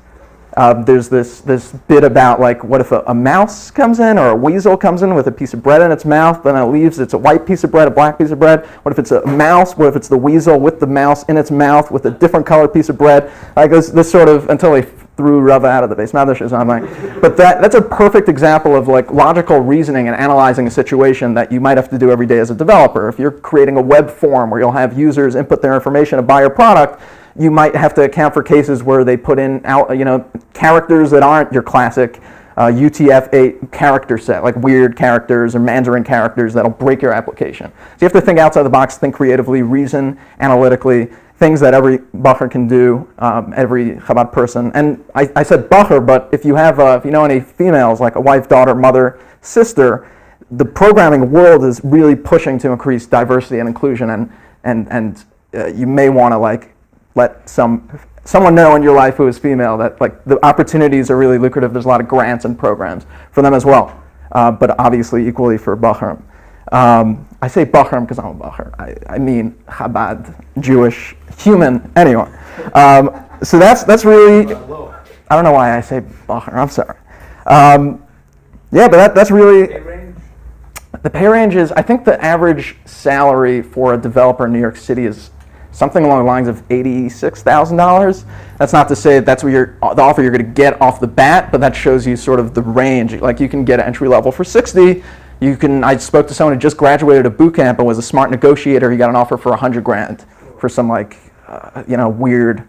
there's this bit about like, what if a mouse comes in or a weasel comes in with a piece of bread in its mouth, then it leaves, it's a white piece of bread, a black piece of bread. What if it's a mouse? What if it's the weasel with the mouse in its mouth with a different colored piece of bread? Like this sort of, until they threw Rava out of the base Medrash or something. But that's a perfect example of like logical reasoning and analyzing a situation that you might have to do every day as a developer. If you're creating a web form where you'll have users input their information to buy your product, you might have to account for cases where they put in characters that aren't your classic UTF-8 character set, like weird characters or Mandarin characters that'll break your application. So you have to think outside the box, think creatively, reason analytically, things that every Bacher can do, every Chabad person. And I said Bacher, but if you have, if you know any females, like a wife, daughter, mother, sister, the programming world is really pushing to increase diversity and inclusion, and you may want to like let someone know in your life who is female that like the opportunities are really lucrative. There's a lot of grants and programs for them as well, but obviously equally for Bacher. I say Bachram because I'm a Bacher. I mean Chabad, Jewish, human, anyway. So that's really, I don't know why I say Bacher. I'm sorry. Yeah, but that's really the pay range is. I think the average salary for a developer in New York City is something along the lines of $86,000. That's not to say that's what the offer you're going to get off the bat, but that shows you sort of the range. Like you can get an entry level for 60. You can. I spoke to someone who just graduated a boot camp and was a smart negotiator. He got an offer for $100,000 for some like weird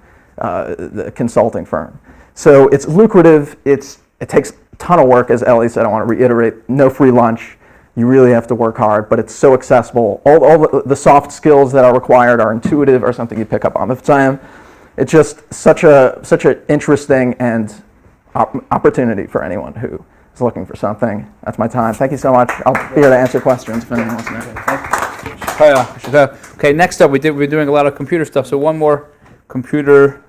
consulting firm. So it's lucrative. It takes a ton of work, as Ellie said. I want to reiterate: no free lunch. You really have to work hard, but it's so accessible. All the soft skills that are required are intuitive or something you pick up on the time. It's just such an interesting and opportunity for anyone who is looking for something. That's my time. Thank you so much. I'll be here to answer questions if anyone wants to know. Okay, next up, we're doing a lot of computer stuff. So one more computer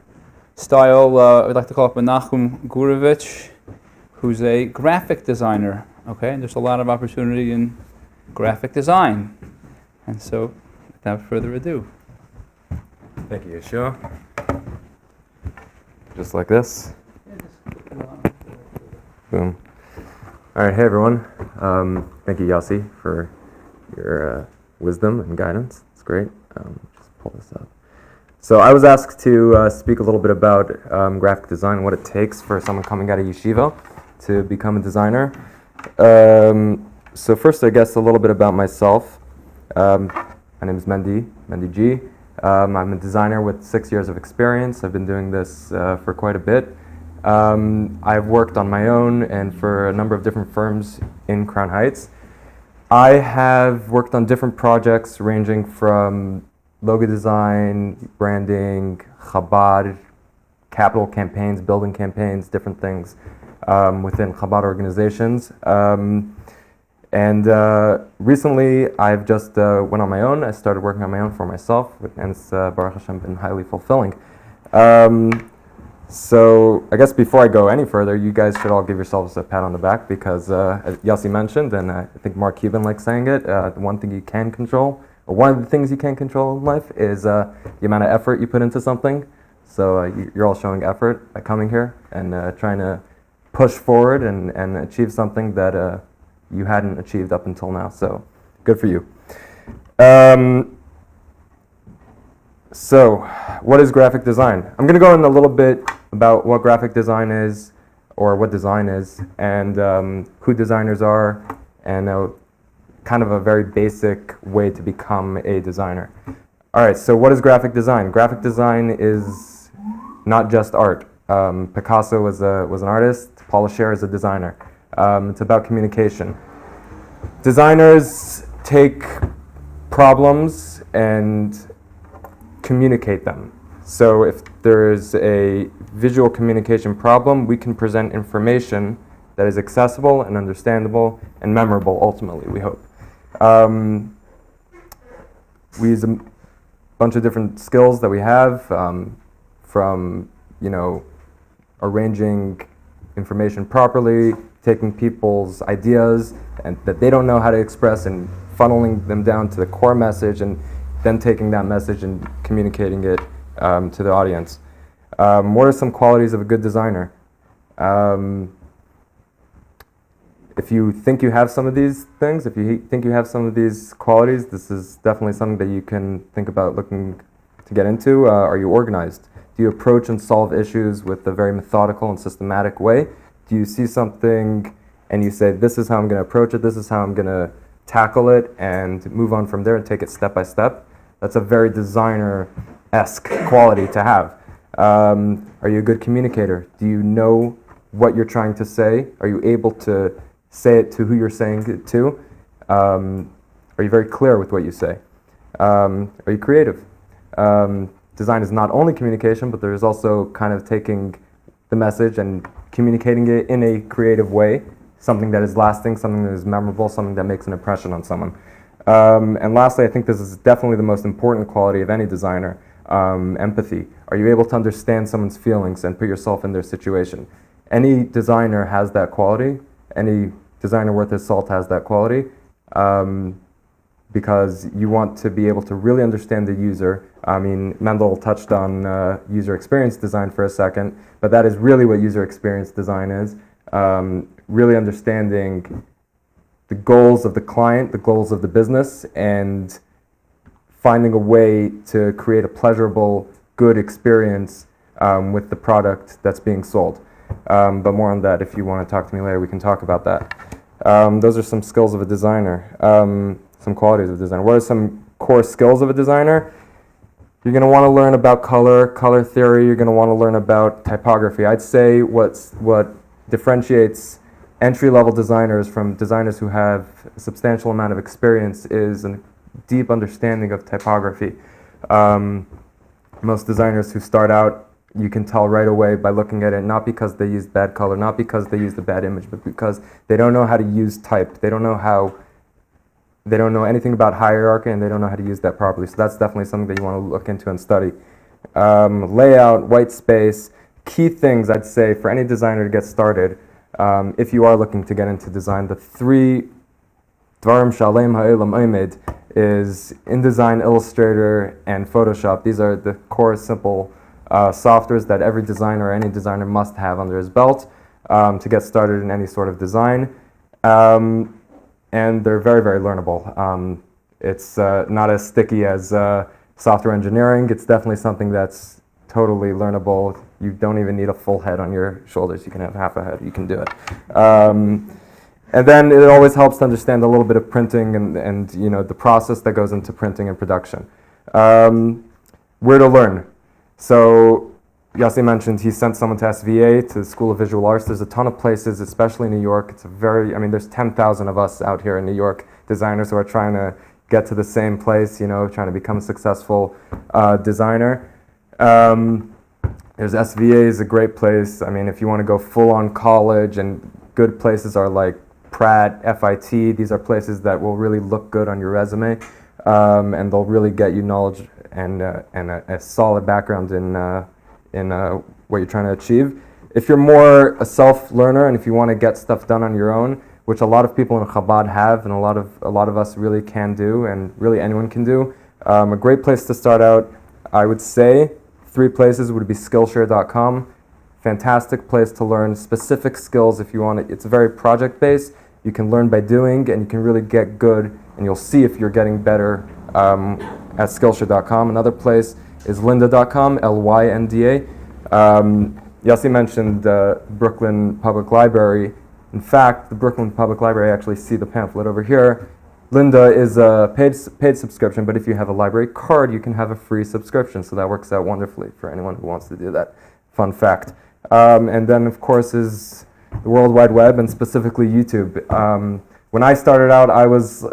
style. I'd like to call up Menachem Gurevich, who's a graphic designer. Okay, and there's a lot of opportunity in graphic design. And so, without further ado. Thank you, Yeshua. Just like this. Boom. All right, hey everyone. Thank you, Yossi, for your wisdom and guidance. It's great. Just pull this up. So I was asked to speak a little bit about graphic design and what it takes for someone coming out of yeshiva to become a designer. So first, I guess, a little bit about myself. My name is Mendy G. I'm a designer with 6 years of experience. I've been doing this for quite a bit. I've worked on my own and for a number of different firms in Crown Heights. I have worked on different projects ranging from logo design, branding, Chabad, capital campaigns, building campaigns, different things within Chabad organizations. And recently, I've just went on my own. I started working on my own for myself, and it's Baruch Hashem been highly fulfilling. So I guess before I go any further, you guys should all give yourselves a pat on the back because as Yossi mentioned, and I think Mark Cuban likes saying it, the one thing you can control, or one of the things you can control in life is the amount of effort you put into something. So you're all showing effort by coming here and trying to push forward and achieve something that you hadn't achieved up until now. So good for you. So what is graphic design? I'm going to go in a little bit about what graphic design is, or what design is, and who designers are, and kind of a very basic way to become a designer. All right, so what is graphic design? Graphic design is not just art. Picasso was an artist. Paul Scher is a designer. It's about communication. Designers take problems and communicate them. So if there's a visual communication problem, we can present information that is accessible and understandable and memorable, ultimately, we hope. We use a bunch of different skills that we have, from, arranging information properly, taking people's ideas and that they don't know how to express and funneling them down to the core message, and then taking that message and communicating it to the audience. What are some qualities of a good designer? If you think you have some of these things, if you think you have some of these qualities, this is definitely something that you can think about looking to get into. Are you organized? Do you approach and solve issues with a very methodical and systematic way? Do you see something and you say, this is how I'm going to approach it, this is how I'm going to tackle it, and move on from there and take it step by step? That's a very designer-esque quality to have. Are you a good communicator? Do you know what you're trying to say? Are you able to say it to who you're saying it to? Are you very clear with what you say? Are you creative? Design is not only communication, but there's also kind of taking the message and communicating it in a creative way, something that is lasting, something that is memorable, something that makes an impression on someone. And lastly, I think this is definitely the most important quality of any designer, empathy. Are you able to understand someone's feelings and put yourself in their situation? Any designer has that quality. Any designer worth his salt has that quality. because you want to be able to really understand the user. I mean, Mendel touched on user experience design for a second, but that is really what user experience design is. Really understanding the goals of the client, the goals of the business, and finding a way to create a pleasurable, good experience with the product that's being sold. But more on that. If you want to talk to me later, we can talk about that. Those are some skills of a designer, some qualities of a designer. What are some core skills of a designer? You're going to want to learn about color theory. You're going to want to learn about typography. I'd say what differentiates entry-level designers from designers who have a substantial amount of experience is a deep understanding of typography. Most designers who start out, you can tell right away by looking at it, not because they used bad color, not because they used a bad image, but because they don't know how to use type. They don't know anything about hierarchy, and they don't know how to use that properly. So that's definitely something that you want to look into and study. Layout, white space, key things I'd say for any designer to get started. If you are looking to get into design, the three Dvarim Shalem Ha'olam Omed is InDesign, Illustrator, and Photoshop. These are the core simple softwares that every designer or any designer must have under his belt to get started in any sort of design. And they're very, very learnable. It's not as sticky as software engineering. It's definitely something that's totally learnable. You don't even need a full head on your shoulders. You can have half a head. You can do it. And then it always helps to understand a little bit of printing and you know the process that goes into printing and production. Where to learn. So Yossi mentioned he sent someone to SVA, to the School of Visual Arts. There's a ton of places, especially in New York. There's 10,000 of us out here in New York, designers who are trying to get to the same place, you know, trying to become a successful designer. There's SVA is a great place. I mean, if you want to go full on college, and good places are like Pratt, FIT. These are places that will really look good on your resume, and they'll really get you knowledge and a solid background in what you're trying to achieve. If you're more a self-learner and if you want to get stuff done on your own, which a lot of people in Chabad have, and a lot of us really can do, and really anyone can do, a great place to start out, I would say, 3 places would be Skillshare.com. Fantastic place to learn specific skills if you want it. It's very project-based. You can learn by doing, and you can really get good, and you'll see if you're getting better at Skillshare.com. Another place is lynda.com, Lynda. Yossi mentioned Brooklyn Public Library. In fact, the Brooklyn Public Library, I actually see the pamphlet over here. Lynda is a paid subscription, but if you have a library card, you can have a free subscription, so that works out wonderfully for anyone who wants to do that. Fun fact. And then, of course, is the World Wide Web, and specifically YouTube. When I started out, I was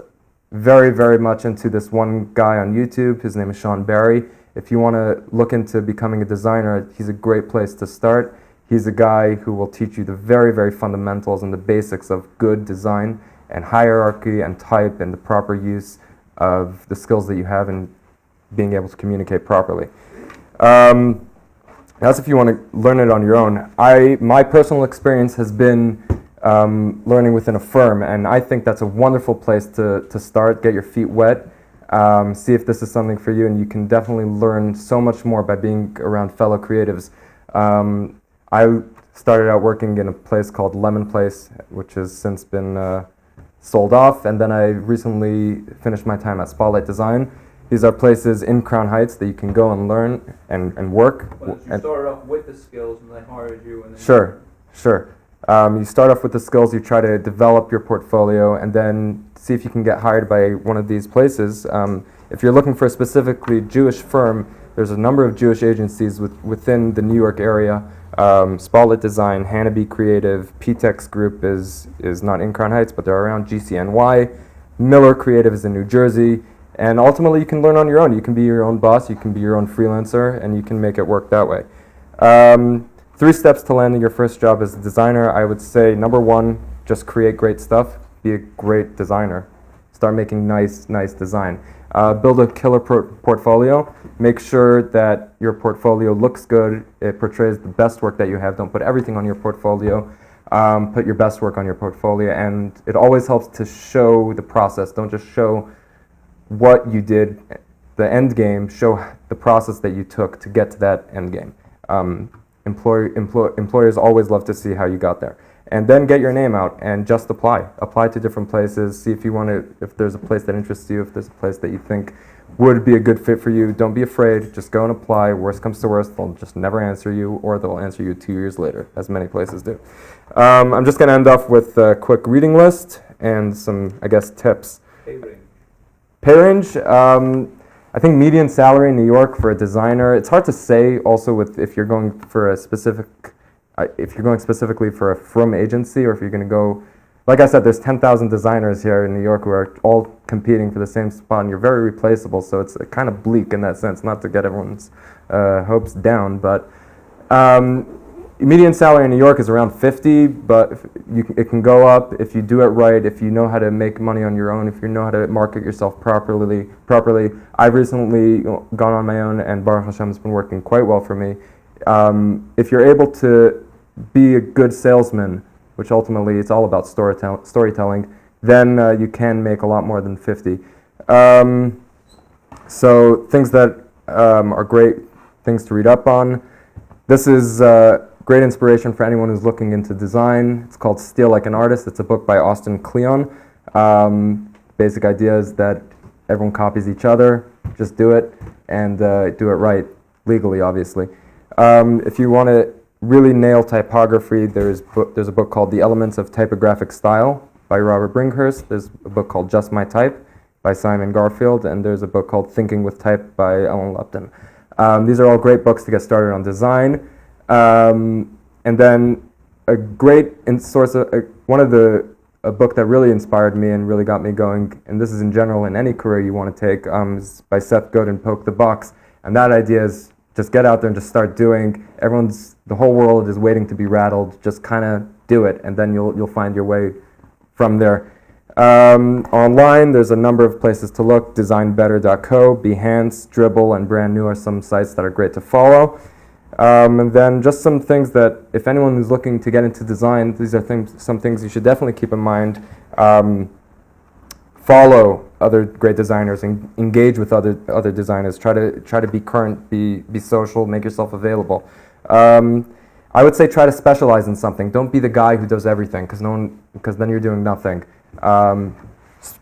very, very much into this one guy on YouTube. His name is Sean Barry. If you want to look into becoming a designer, he's a great place to start. He's a guy who will teach you the very, very fundamentals and the basics of good design and hierarchy and type and the proper use of the skills that you have in being able to communicate properly. That's if you want to learn it on your own. My personal experience has been learning within a firm, and I think that's a wonderful place to start, get your feet wet, see if this is something for you, and you can definitely learn so much more by being around fellow creatives. I started out working in a place called Lemon Place, which has since been sold off, and then I recently finished my time at Spotlight Design. These are places in Crown Heights that you can go and learn and work. Well, you started off with the skills and they hired you. And then Sure. You start off with the skills, you try to develop your portfolio, and then see if you can get hired by one of these places. If you're looking for a specifically Jewish firm, there's a number of Jewish agencies within the New York area. Spotlight Design, Hanabi Creative, PTEX Group is not in Crown Heights, but they're around GCNY. Miller Creative is in New Jersey. And ultimately, you can learn on your own. You can be your own boss, you can be your own freelancer, and you can make it work that way. 3 steps to landing your first job as a designer. I would say, number 1, just create great stuff. Be a great designer. Start making nice design. Build a killer portfolio. Make sure that your portfolio looks good. It portrays the best work that you have. Don't put everything on your portfolio. Put your best work on your portfolio. And it always helps to show the process. Don't just show what you did, the end game, show the process that you took to get to that end game. Employers always love to see how you got there. And then get your name out and just apply. Apply to different places, see if you want to, if there's a place that interests you, if there's a place that you think would be a good fit for you. Don't be afraid, just go and apply. Worst comes to worst, they'll just never answer you, or they'll answer you 2 years later, as many places do. I'm just going to end off with a quick reading list and some, I guess, tips. Pay range, I think median salary in New York for a designer, it's hard to say also with if you're going for a specific, if you're going specifically for a from agency, or if you're going to go, like I said, there's 10,000 designers here in New York who are all competing for the same spot, and you're very replaceable, so it's kind of bleak in that sense, not to get everyone's hopes down, but median salary in New York is around 50, but it can go up if you do it right, if you know how to make money on your own, if you know how to market yourself properly. I've recently gone on my own, and Baruch Hashem has been working quite well for me. If you're able to be a good salesman, which ultimately it's all about storytelling, then you can make a lot more than 50. So things that are great things to read up on. This is great inspiration for anyone who's looking into design. It's called Steal Like an Artist. It's a book by Austin Kleon. Basic idea is that everyone copies each other. Just do it, and do it right, legally, obviously. If you want to really nail typography, there's a book called The Elements of Typographic Style by Robert Brinkhurst. There's a book called Just My Type by Simon Garfield, and there's a book called Thinking with Type by Ellen Lupton. These are all great books to get started on design. And then a great source of a book that really inspired me and really got me going, and this is in general in any career you want to take, is by Seth Godin, Poke the Box. And that idea is just get out there and just start doing. The whole world is waiting to be rattled. Just kind of do it, and then you'll find your way from there. Online, there's a number of places to look. Designbetter.co, Behance, Dribbble, and Brand New are some sites that are great to follow. And then just some things that, if anyone who's looking to get into design, these are some things you should definitely keep in mind. Follow other great designers and engage with other designers. Try to be current, be social, make yourself available. I would say try to specialize in something. Don't be the guy who does everything, because then you're doing nothing.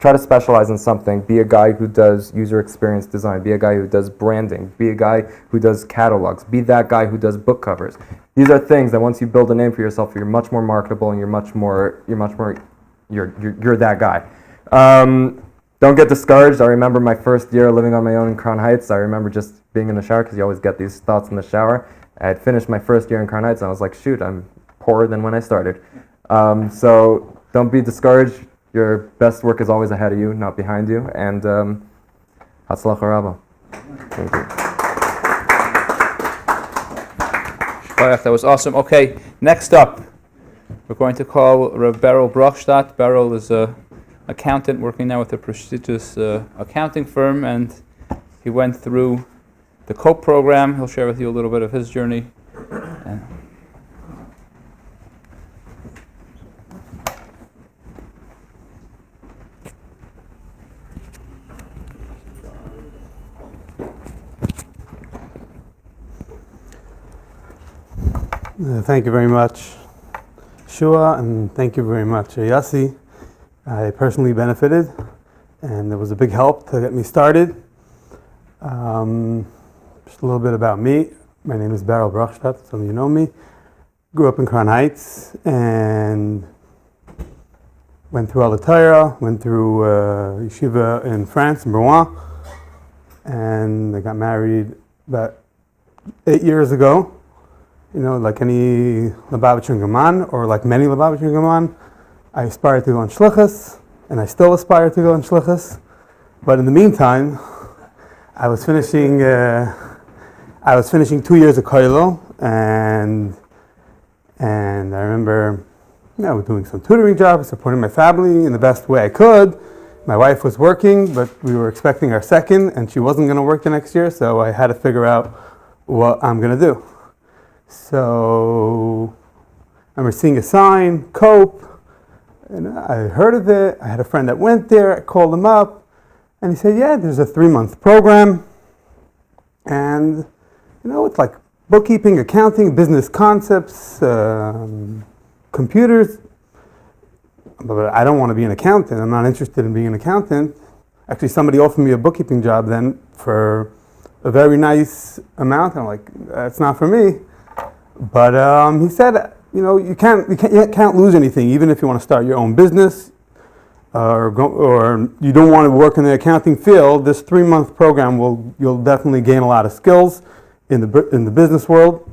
Try to specialize in something. Be a guy who does user experience design. Be a guy who does branding. Be a guy who does catalogs. Be that guy who does book covers. These are things that once you build a name for yourself, you're much more marketable, and you're that guy. Don't get discouraged. I remember my first year living on my own in Crown Heights. I remember just being in the shower, because you always get these thoughts in the shower. I had finished my first year in Crown Heights, and I was like, shoot, I'm poorer than when I started. So don't be discouraged. Your best work is always ahead of you, not behind you. And Hatzlacha Rabba. Thank you. That was awesome. Okay, next up, we're going to call Rav Beryl Brockstadt. Beryl is an accountant working now with a prestigious accounting firm, and he went through the COPE program. He'll share with you a little bit of his journey. Thank you very much, Shua, and thank you very much, Yossi. I personally benefited, and it was a big help to get me started. Just a little bit about me. My name is Beryl Brockstadt, some of you know me. Grew up in Crown Heights and went through Al Torah, went through yeshiva in France, in Rouen, and I got married about 8 years ago. You know, like any Lubavitcher Gaman, or like many Lubavitcher Gaman, I aspired to go on Shlichus, and I still aspire to go on Shlichus. But in the meantime, I was finishing 2 years of Koilo, and I remember, doing some tutoring jobs, supporting my family in the best way I could. My wife was working, but we were expecting our second, and she wasn't going to work the next year, so I had to figure out what I'm going to do. So I remember seeing a sign, COPE, and I heard of it. I had a friend that went there. I called him up, And he said, yeah, there's a 3-month program. And, it's like bookkeeping, accounting, business concepts, computers. But I don't want to be an accountant. I'm not interested in being an accountant. Actually, somebody offered me a bookkeeping job then for a very nice amount. I'm like, that's not for me. But he said, you can't lose anything, even if you want to start your own business or you don't want to work in the accounting field. This 3-month program you'll definitely gain a lot of skills in the business world.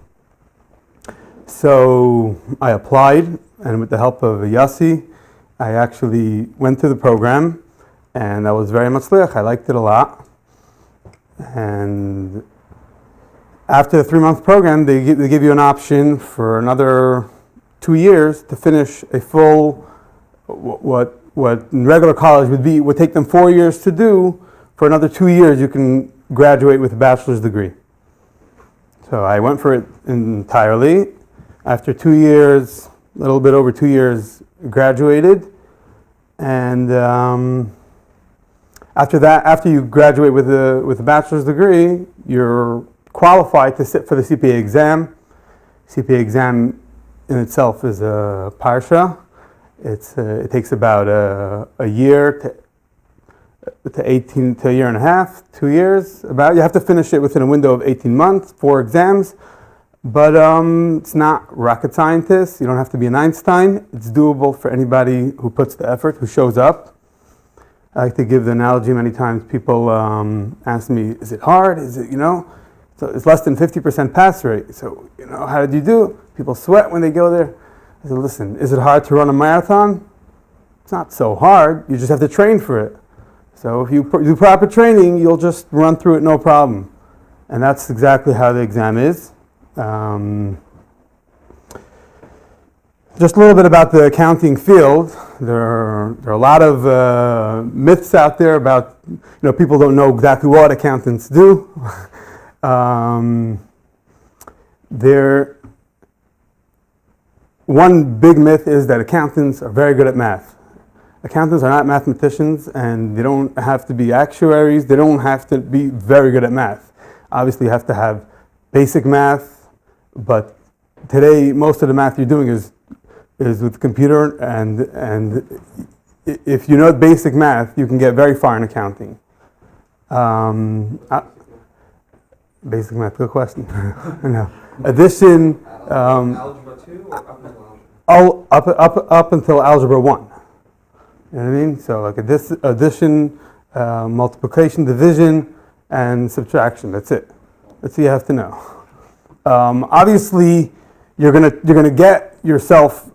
So I applied, and with the help of Yossi, I actually went through the program, and I was very matzliach. I liked it a lot. And after the 3-month program, they give you an option for another 2 years to finish a full, what in regular college would take them 4 years to do. For another 2 years, you can graduate with a bachelor's degree. So I went for it entirely. After 2 years, a little bit over 2 years, graduated. And after you graduate with a bachelor's degree, you're qualified to sit for the CPA exam. CPA exam in itself is a parsha. It takes about a year to 18 to a year and a half, 2 years. You have to finish it within a window of 18 months, 4 exams. But it's not rocket scientists. You don't have to be an Einstein. It's doable for anybody who puts the effort, who shows up. I like to give the analogy many times. People ask me, is it hard? Is it, So it's less than 50% pass rate. So, how did you do? People sweat when they go there. I said, listen, is it hard to run a marathon? It's not so hard. You just have to train for it. So if you do proper training, you'll just run through it no problem. And that's exactly how the exam is. Just a little bit about the accounting field. There are a lot of myths out there about, people don't know exactly what accountants do. One big myth is that accountants are very good at math. Accountants are not mathematicians, and they don't have to be actuaries. They don't have to be very good at math. Obviously, you have to have basic math, but today most of the math you're doing is with the computer, and if you know basic math, you can get very far in accounting. Basic math, good question. No. Addition. Algebra 2 or up until algebra? Up until algebra 1. You know what I mean? So like addition, multiplication, division, and subtraction. That's it. That's what you have to know. Obviously, you're gonna get yourself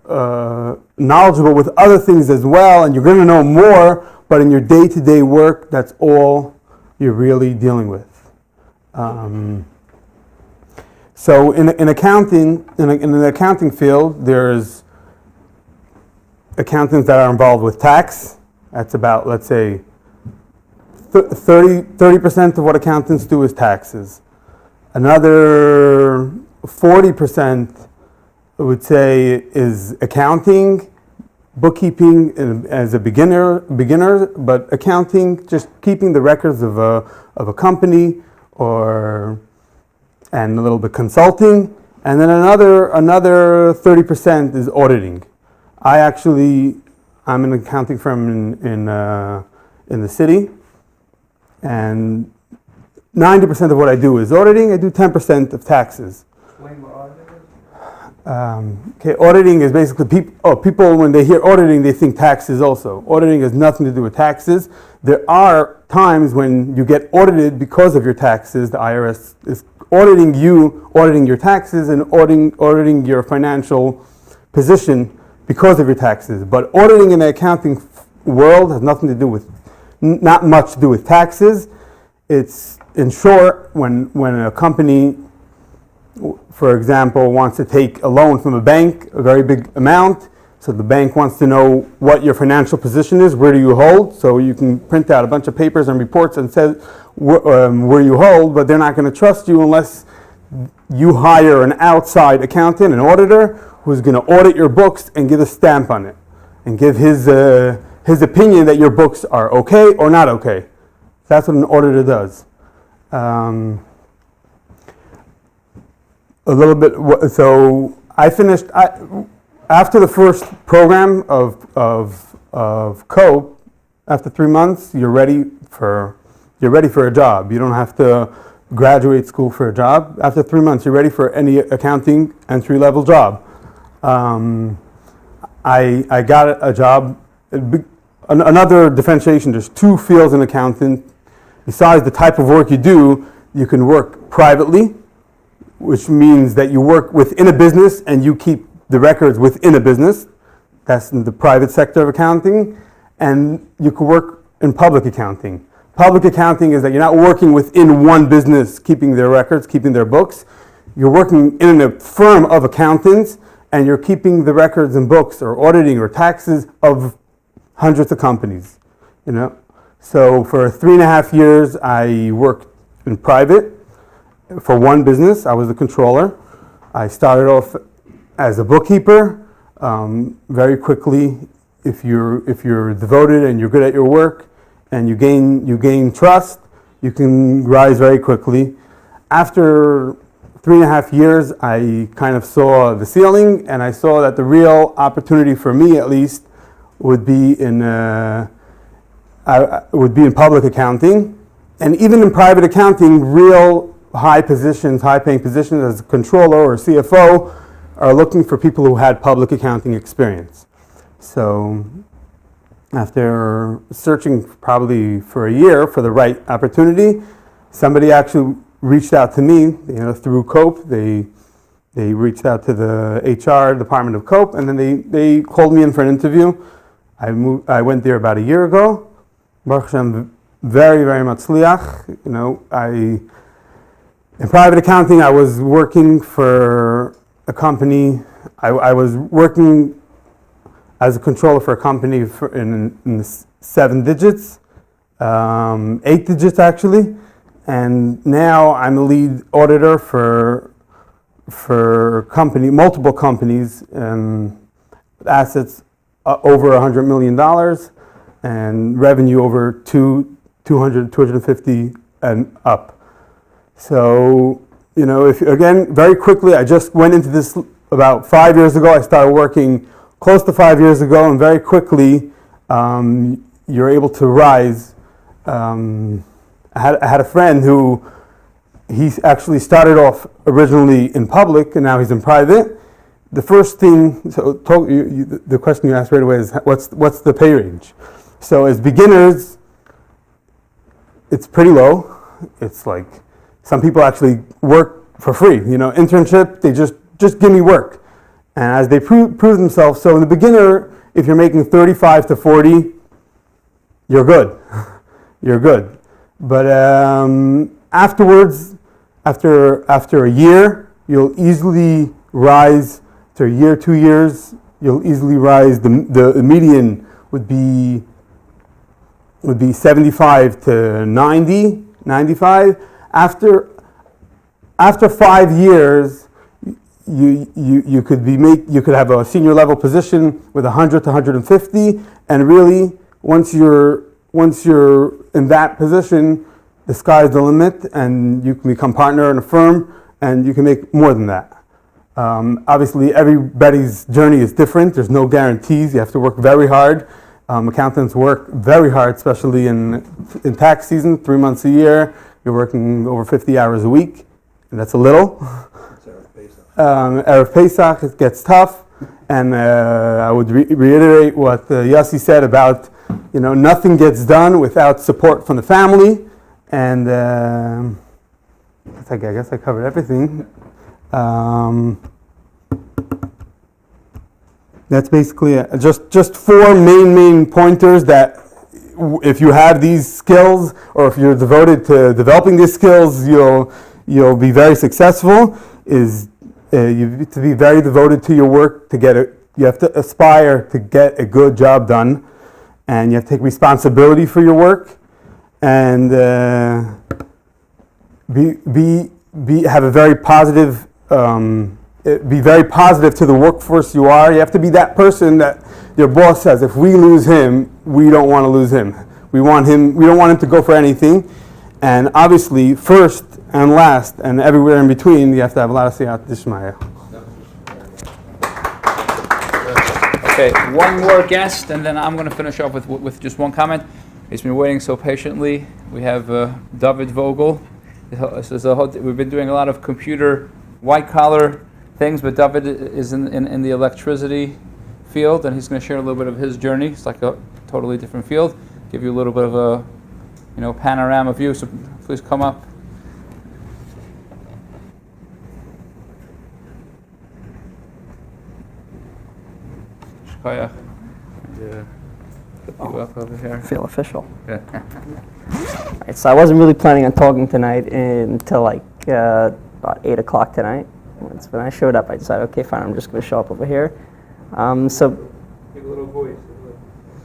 knowledgeable with other things as well, and you're gonna know more. But in your day-to-day work, that's all you're really dealing with. So in accounting, in the accounting field, there's accountants that are involved with tax. That's about, let's say, 30% of what accountants do is taxes. Another 40%, I would say, is accounting, bookkeeping as a beginner, but accounting, just keeping the records of a company, and a little bit consulting, and then another 30% is auditing. I'm an accounting firm in the city, and 90% of what I do is auditing. I do 10% of taxes. Explain what auditing is. Auditing is basically people when they hear auditing, they think taxes also. Auditing has nothing to do with taxes. There are times when you get audited because of your taxes. The IRS is auditing you, auditing your taxes, and auditing your financial position because of your taxes. But auditing in the accounting world has nothing to do with, not much to do with taxes. It's, in short, when a company, for example, wants to take a loan from a bank, a very big amount, so the bank wants to know what your financial position is, where do you hold, so you can print out a bunch of papers and reports and say where you hold, but they're not going to trust you unless you hire an outside accountant, an auditor, who's going to audit your books and give a stamp on it, and give his opinion that your books are okay or not okay. That's what an auditor does. A little bit. So I finished after the first program of COPE. After 3 months, you're ready for a job. You don't have to graduate school for a job. After 3 months, you're ready for any accounting entry-level job. I got a job. Another differentiation, there's two fields in accounting. Besides the type of work you do, you can work privately, which means that you work within a business and you keep the records within a business. That's in the private sector of accounting. And you can work in public accounting. Public accounting is that you're not working within one business, keeping their records, keeping their books. You're working in a firm of accountants, and you're keeping the records and books or auditing or taxes of hundreds of companies. So for 3.5 years, I worked in private for one business. I was the controller. I started off as a bookkeeper. Very quickly, if you're devoted and you're good at your work and you gain trust, you can rise very quickly. After 3.5 years, I kind of saw the ceiling, and I saw that the real opportunity for me, at least, would be in public accounting, and even in private accounting, real high-paying positions as a controller or CFO are looking for people who had public accounting experience. So after searching probably for a year for the right opportunity, somebody actually reached out to me, through COPE. They reached out to the HR department of COPE, and then they called me in for an interview. I went there about a year ago. Baruch Hashem, very, very much sliach. In private accounting, I was working for a company. I was working as a controller for a company in the 7 digits, 8 digits actually, and now I'm a lead auditor for multiple companies, with assets over $100 million and revenue over 250 and up. So, very quickly, I just went into this about 5 years ago. I started working close to 5 years ago, and very quickly, you're able to rise. I had a friend who, he actually started off originally in public, and now he's in private. The first thing, the question you asked right away is, what's the pay range? So as beginners, it's pretty low. It's like, some people actually work for free. Internship, they just give me work. And as they prove themselves, so in the beginner, if you're making 35 to 40, you're good. You're good. But afterwards, after a year, you'll easily rise. After a year, 2 years, you'll easily rise. The median would be 75 to 90, 95. After 5 years, you could have a senior level position with 100 to 150, and really once you're in that position, the sky's the limit, and you can become partner in a firm, and you can make more than that. Obviously, everybody's journey is different. There's no guarantees. You have to work very hard. Accountants work very hard, especially in tax season, 3 months a year. You're working over 50 hours a week, and that's a little. Erev Pesach, it gets tough, and I would reiterate what Yossi said about, nothing gets done without support from the family, and I guess I covered everything. That's basically it. Just 4 main pointers that if you have these skills, or if you're devoted to developing these skills, you'll be very successful. You have to be very devoted to your work to get it. You have to aspire to get a good job done, and you have to take responsibility for your work, and have a very positive. Be very positive to the workforce you are. You have to be that person that your boss says, if we lose him, we don't want to lose him. We don't want him to go for anything. And obviously, first and last, and everywhere in between, you have to have a lot of siyat dishmaya. Okay, one more guest, and then I'm going to finish off with just one comment. He's been waiting so patiently. We have David Vogel. We've been doing a lot of computer, white-collar things, but David is in the electricity field, and he's going to share a little bit of his journey. It's like a totally different field. Give you a little bit of a, panorama view. So please come up. Shkoyach. You up over here. Feel official. Yeah. Right, so I wasn't really planning on talking tonight until like about 8 o'clock tonight. When I showed up, I decided, okay, fine, I'm just going to show up over here. So Give a little voice.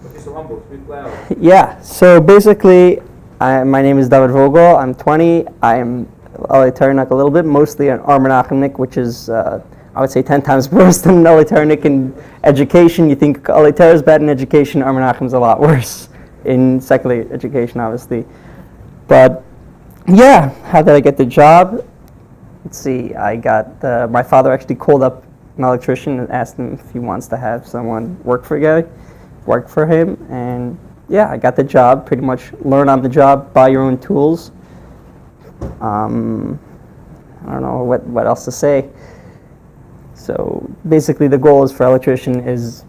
Don't be so humble. Speak loud. yeah, so basically, my name is David Vogel. I'm 20. I'm elitarianic a little bit, mostly an Armanachimnik, which is, I would say, 10 times worse than elitarianic in education. You think elitar is bad in education, Armanachim is a lot worse in secular education, obviously. But yeah, how did I get the job? Let's see, I got, my father actually called up an electrician and asked him if he wants to have someone work for him, and yeah, I got the job, pretty much learn on the job, buy your own tools. I don't know what else to say. So basically the goal is for electrician is,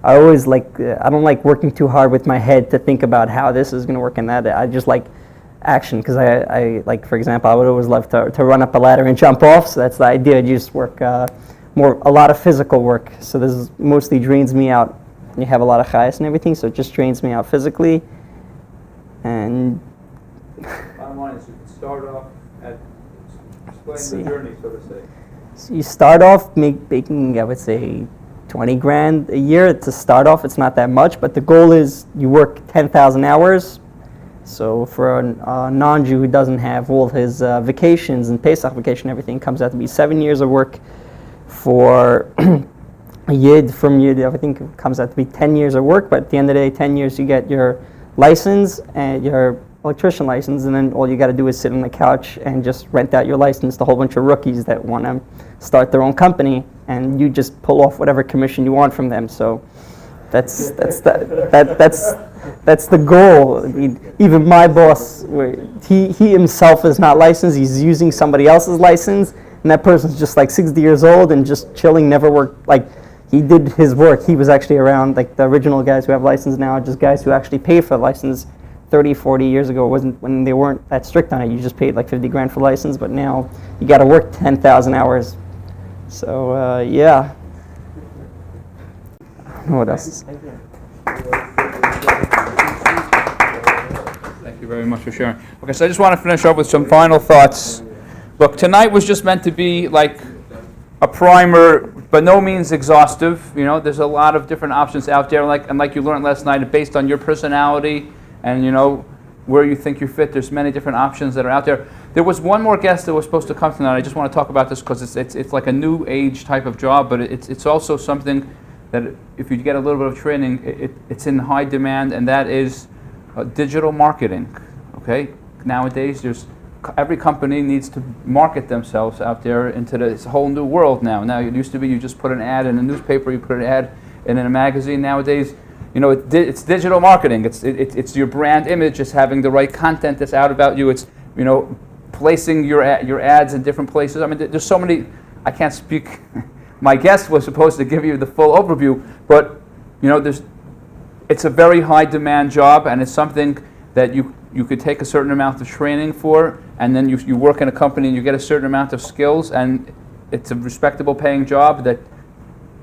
I always like, I don't like working too hard with my head to think about how this is going to work and that. I just like action, because I like, for example, I would always love to run up a ladder and jump off, so that's the idea. You just work a lot of physical work, so this mostly drains me out. You have a lot of chayas and everything, so it just drains me out physically. And Bottom line is you can start off at explaining the journey, so to say. so you start off making, I would say, 20 grand a year to start off. It's not that much, but the goal is you work 10,000 hours. So for a non-Jew who doesn't have all his vacations and Pesach vacation, everything comes out to be 7 years of work. For a Yid, from Yid, everything comes out to be 10 years of work, but at the end of the day, 10 years you get your license and your electrician license, and then all you got to do is sit on the couch and just rent out your license to a whole bunch of rookies that want to start their own company, and you just pull off whatever commission you want from them. So that's the goal. I mean, even my boss, he himself is not licensed. He's using somebody else's license, and that person's just like 60 years old and just chilling, never worked. Like, he did his work. He was actually around, like the original guys who have license now are just guys who actually pay for license. 30, 40 years ago, it wasn't, when they weren't that strict on it, you just paid like 50 grand for license, but now you got to work 10,000 hours. So, yeah. I don't know what else. Thank you very much for sharing. Okay, so I just want to finish up with some final thoughts. Look, tonight was just meant to be like a primer, but no means exhaustive. There's a lot of different options out there, like you learned last night, based on your personality and where you think you fit. There's many different options that are out there. There was one more guest that was supposed to come tonight. I just want to talk about this because it's like a new age type of job, but it's also something that if you get a little bit of training, it's in high demand, and that is digital marketing. Okay, nowadays every company needs to market themselves out there into this whole new world now. Now it used to be you just put an ad in a newspaper, you put an ad in a magazine. Nowadays, it's digital marketing. It's your brand image. It's having the right content that's out about you. It's placing your ads in different places. I mean, there's so many. I can't speak. My guest was supposed to give you the full overview, but it's a very high demand job, and it's something that you could take a certain amount of training for, and then you work in a company and you get a certain amount of skills, and it's a respectable paying job that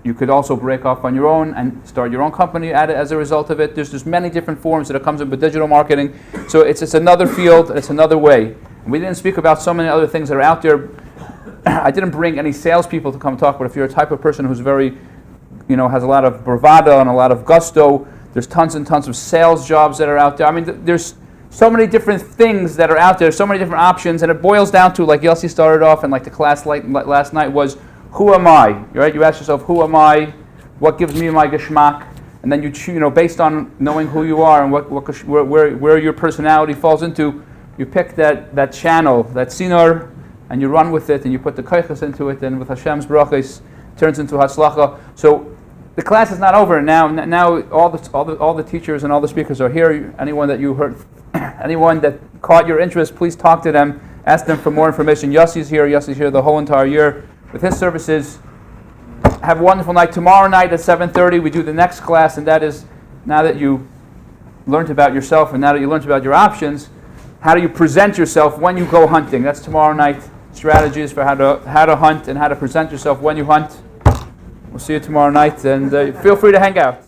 you could also break off on your own and start your own company as a result of it. There's many different forms that it comes in with digital marketing. So it's another field, it's another way. And we didn't speak about so many other things that are out there. I didn't bring any salespeople to come talk, but if you're a type of person who's very, has a lot of bravado and a lot of gusto, there's tons and tons of sales jobs that are out there. I mean, there's so many different things that are out there, so many different options, and it boils down to, like Yossi started off, and like the class last night was, who am I? Right? You ask yourself, who am I? What gives me my geschmack? and then based on knowing who you are and where your personality falls into, you pick that channel, that sinor, and you run with it, and you put the koiches into it, and with Hashem's brachos, turns into hatzlacha. So the class is not over now. Now all the teachers and all the speakers are here. Anyone that you heard, anyone that caught your interest, please talk to them. Ask them for more information. Yossi's here. Yossi's here the whole entire year with his services. Have a wonderful night. Tomorrow night at 7:30, we do the next class, and that is, now that you learned about yourself and now that you learned about your options, how do you present yourself when you go hunting? That's tomorrow night. Strategies for how to hunt and how to present yourself when you hunt. We'll see you tomorrow night, and feel free to hang out.